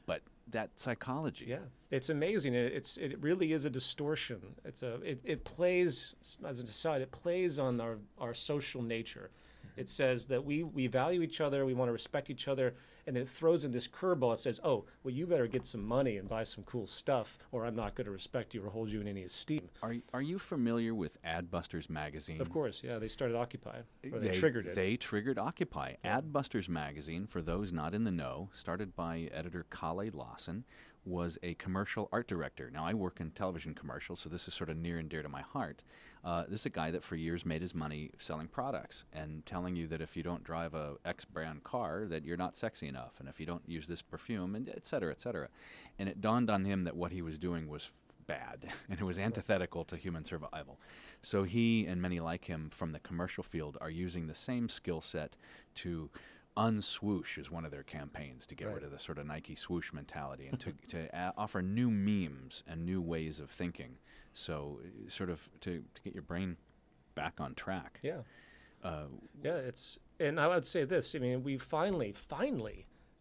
But that psychology. Yeah, it's amazing. It really is a distortion. It plays, as an aside, it plays on our social nature. It says that we value each other, we want to respect each other, and then it throws in this curveball. It says, oh, well, you better get some money and buy some cool stuff, or I'm not going to respect you or hold you in any esteem. Are you familiar with Adbusters magazine? Of course, yeah. They started Occupy, or they triggered it. They triggered Occupy. Yeah. Adbusters magazine, for those not in the know, started by editor Kale Lawson, was a commercial art director. Now, I work in television commercials, so this is sort of near and dear to my heart. This is a guy that for years made his money selling products and telling you that if you don't drive a X brand car, that you're not sexy enough, and if you don't use this perfume, and et cetera, et cetera. And it dawned on him that what he was doing was bad, and it was antithetical to human survival. So he and many like him from the commercial field are using the same skill set to unswoosh is one of their campaigns to get rid of the sort of Nike swoosh mentality and to offer new memes and new ways of thinking. So sort of to get your brain back on track. Yeah. And I would say this, we finally,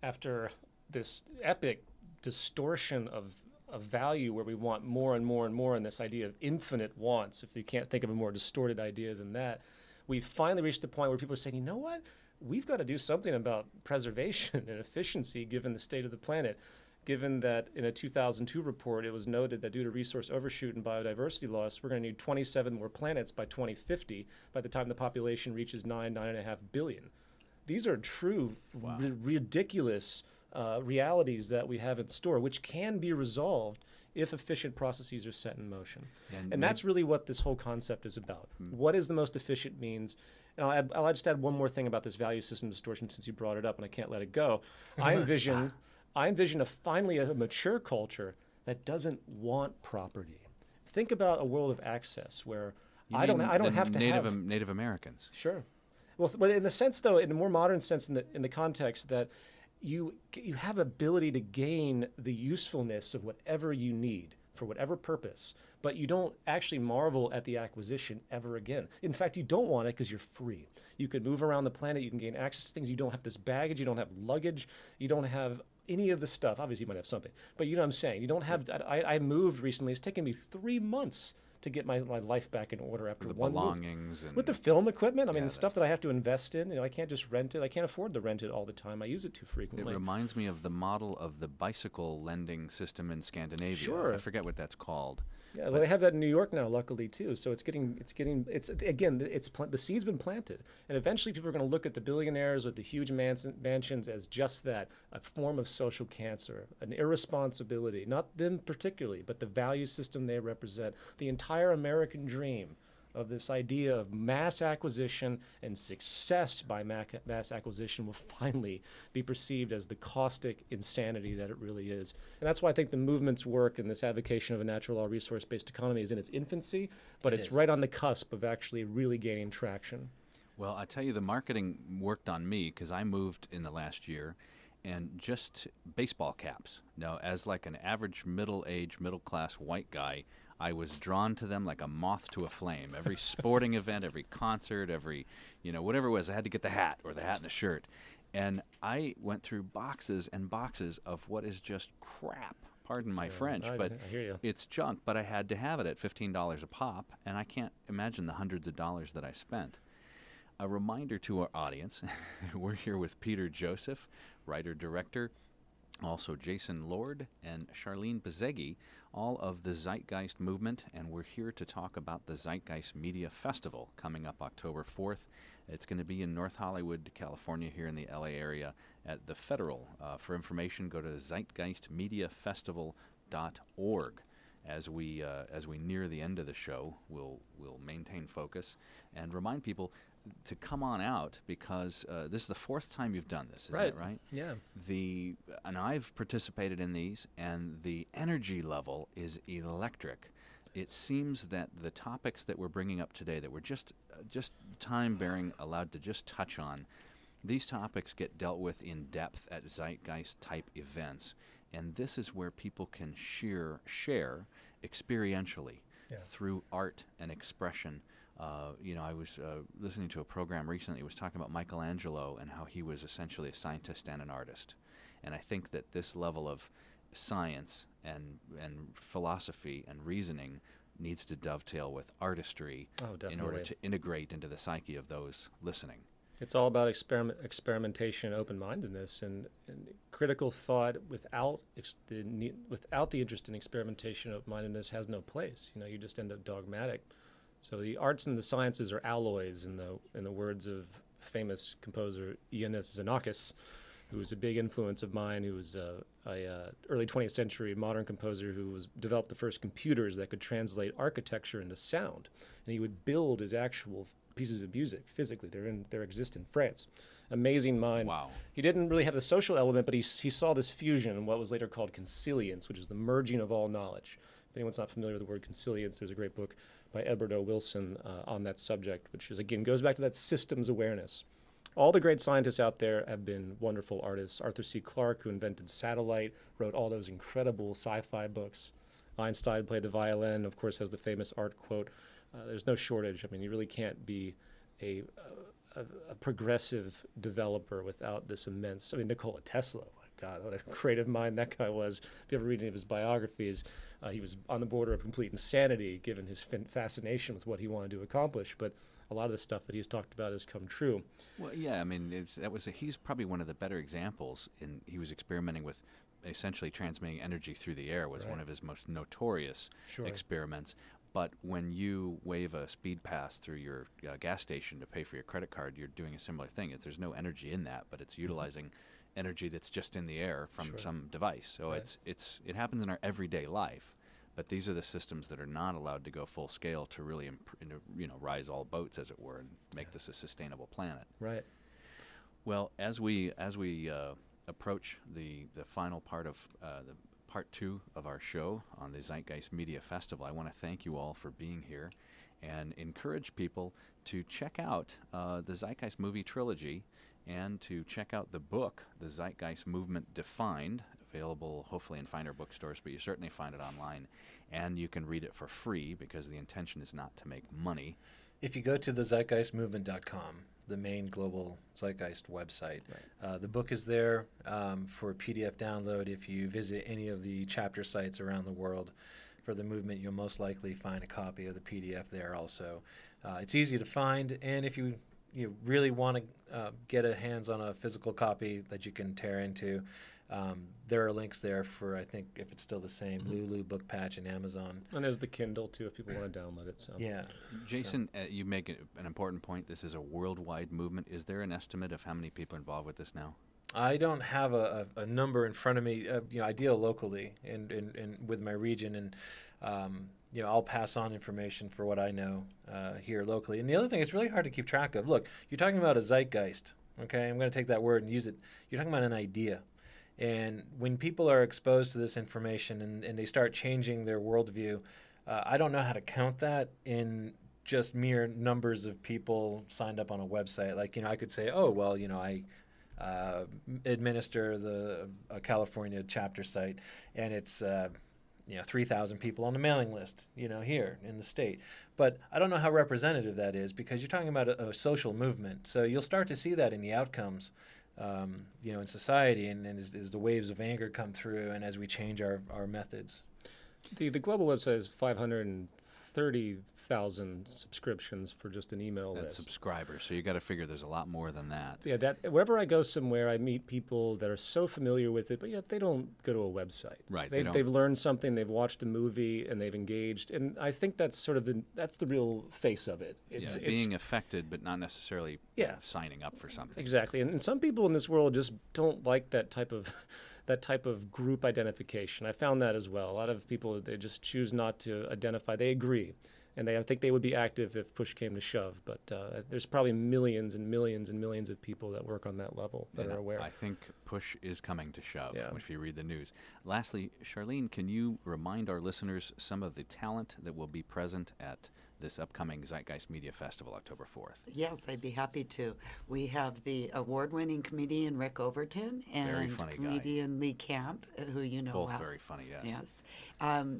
after this epic distortion of value where we want more and more and more, and this idea of infinite wants, if you can't think of a more distorted idea than that, we finally reached the point where people are saying, you know what? We've got to do something about preservation and efficiency given the state of the planet, given that in a 2002 report, it was noted that due to resource overshoot and biodiversity loss, we're going to need 27 more planets by 2050 by the time the population reaches 9.5 billion. These are true, ridiculous realities that we have in store, which can be resolved if efficient processes are set in motion. And that's really what this whole concept is about. What is the most efficient means? And I'll just add one more thing about this value system distortion since you brought it up, and I can't let it go. I envision finally a mature culture that doesn't want property. Think about a world of access where I don't have to have Native Americans. Sure. Well, but in the sense, though, in a more modern sense, in the context that you have ability to gain the usefulness of whatever you need for whatever purpose, but you don't actually marvel at the acquisition ever again. In fact, you don't want it because you're free. You can move around the planet, you can gain access to things, you don't have this baggage, you don't have luggage, you don't have any of the stuff. Obviously, you might have something, but you know what I'm saying. You don't have, I moved recently, it's taken me 3 months to get my life back in order after The one move. belongings and With the film equipment, I mean, Yeah, the stuff that I have to invest in, I can't just rent it. I can't afford to rent it all the time. I use it too it frequently. reminds me of the model of the bicycle lending system in Scandinavia. Sure. I forget what that's called. Yeah, well, they have that in New York now, luckily too. So it's again, the seed's been planted, and eventually people are going to look at the billionaires with the huge mansions as just that, a form of social cancer, an irresponsibility. Not them particularly, but the value system they represent, the entire American dream of this idea of mass acquisition and success by mass acquisition will finally be perceived as the caustic insanity that it really is. And that's why I think the movement's work and this advocacy of a natural law resource-based economy is in its infancy, but it's right on the cusp of actually really gaining traction. Well, I tell you, the marketing worked on me because I moved in the last year, and just baseball caps. Now, as like an average middle-aged, middle-class white guy, I was drawn to them like a moth to a flame. Every sporting event, every concert, every, whatever it was, I had to get the hat or the hat and the shirt. And I went through boxes and boxes of what is just crap. Pardon my French, but I hear you. it's junk. But I had to have it at $15 a pop, and I can't imagine the hundreds of dollars that I spent. A reminder to our audience, we're here with Peter Joseph, writer-director, also Jason Lord and Sharleen Bezegi, all of the Zeitgeist movement, and we're here to talk about the Zeitgeist Media Festival coming up October 4th. It's going to be in North Hollywood, California, here in the LA area at the Federal. For information, go to zeitgeistmediafestival.org. As we near the end of the show, we'll maintain focus and remind people to come on out because this is the fourth time you've done this, is that right? Yeah. And I've participated in these, and the energy level is electric. It seems that the topics that we're bringing up today, that we're just time-bearing, allowed to just touch on, these topics get dealt with in depth at Zeitgeist-type events, and this is where people can share experientially through art and expression. I was listening to a program recently. It was talking about Michelangelo and how he was essentially a scientist and an artist. And I think that this level of science and philosophy and reasoning needs to dovetail with artistry in order to integrate into the psyche of those listening. It's all about experimentation and open-mindedness, and critical thought without the interest in experimentation and open-mindedness has no place. You just end up dogmatic. So the arts and the sciences are alloys, in the words of famous composer Ioannis Xenakis, who was a big influence of mine, who was a early 20th century modern composer who developed the first computers that could translate architecture into sound. And he would build his actual pieces of music physically. They exist in France. Amazing mind. Wow. He didn't really have the social element, but he saw this fusion in what was later called consilience, which is the merging of all knowledge. If anyone's not familiar with the word consilience, there's a great book by Edward O. Wilson on that subject, which again goes back to that systems awareness. All the great scientists out there have been wonderful artists. Arthur C. Clarke, who invented satellite, wrote all those incredible sci-fi books. Einstein played the violin, of course, has the famous art quote. There's no shortage. I mean, you really can't be a progressive developer without this immense. I mean, Nikola Tesla, my God, what a creative mind that guy was. If you ever read any of his biographies, he was on the border of complete insanity given his fascination with what he wanted to accomplish. But a lot of the stuff that he's talked about has come true. Well, yeah, I mean, he's probably one of the better examples. He was experimenting with essentially transmitting energy through the air was one of his most notorious experiments. But when you wave a speed pass through your gas station to pay for your credit card, you're doing a similar thing. There's no energy in that, but it's utilizing energy that's just in the air from some device. So it happens in our everyday life. But these are the systems that are not allowed to go full scale to really rise all boats, as it were, and make this a sustainable planet. Right. Well, as we approach the final part of the part 2 of our show on the Zeitgeist Media Festival, I want to thank you all for being here and encourage people to check out the Zeitgeist movie trilogy and to check out the book, The Zeitgeist Movement Defined, available hopefully in finer bookstores, but you certainly find it online. And you can read it for free because the intention is not to make money. If you go to the zeitgeistmovement.com, the main global Zeitgeist website, the book is there for PDF download. If you visit any of the chapter sites around the world for the movement, you'll most likely find a copy of the PDF there also. It's easy to find, and if you really want to get a hands on a physical copy that you can tear into, there are links there for, I think, if it's still the same, Lulu, Book Patch, and Amazon. And there's the Kindle, too, if people want to download it. So. Yeah. Jason, you make an important point. This is a worldwide movement. Is there an estimate of how many people are involved with this now? I don't have a number in front of me. I deal locally and with my region, and I'll pass on information for what I know here locally. And the other thing, it's really hard to keep track of. Look, you're talking about a zeitgeist. Okay, I'm going to take that word and use it. You're talking about an idea. And when people are exposed to this information and they start changing their worldview, I don't know how to count that in just mere numbers of people signed up on a website. Like, I could say, oh, well, I administer the California chapter site, and it's 3,000 people on the mailing list, here in the state. But I don't know how representative that is, because you're talking about a social movement. So you'll start to see that in the outcomes, in society, and as the waves of anger come through, and as we change our methods. The global website is 530,000 subscriptions for just an email That's list. subscribers, so you got to figure there's a lot more than that. Yeah, wherever I go somewhere, I meet people that are so familiar with it, but yet they don't go to a website. Right. They've learned something, they've watched a movie, and they've engaged. And I think that's sort of that's the real face of it. It's being affected, but not necessarily signing up for something. Exactly. And some people in this world just don't like that type of group identification. I found that as well. A lot of people, they just choose not to identify. They agree. And I think they would be active if push came to shove. But there's probably millions and millions and millions of people that work on that level that are aware. I think push is coming to shove if you read the news. Lastly, Sharleen, can you remind our listeners some of the talent that will be present at this upcoming Zeitgeist Media Festival, October 4th? Yes, I'd be happy to. We have the award-winning comedian Rick Overton and comedian Lee Camp, who you know well. Both very funny, yes. Yes.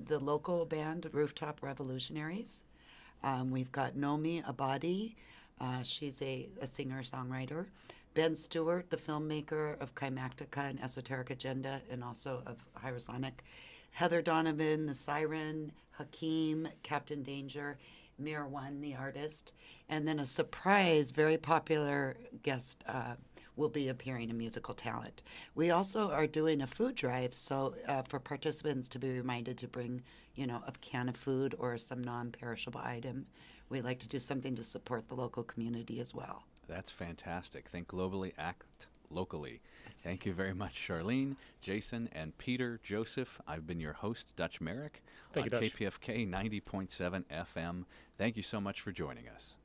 The local band Rooftop Revolutionaries. We've got Nomi Abadi. She's a singer-songwriter. Ben Stewart, the filmmaker of Climactica and Esoteric Agenda, and also of Hierosonic. Heather Donovan, the Siren. Hakeem, Captain Danger. Mir One, the artist. And then a surprise, very popular guest will be appearing in Musical Talent. We also are doing a food drive, so for participants to be reminded to bring, a can of food or some non-perishable item. We like to do something to support the local community as well. That's fantastic. Think globally, act locally. Thank you very much, Sharleen, Jason, and Peter Joseph. I've been your host, Dutch Merrick, on KPFK 90.7 FM. Thank you so much for joining us.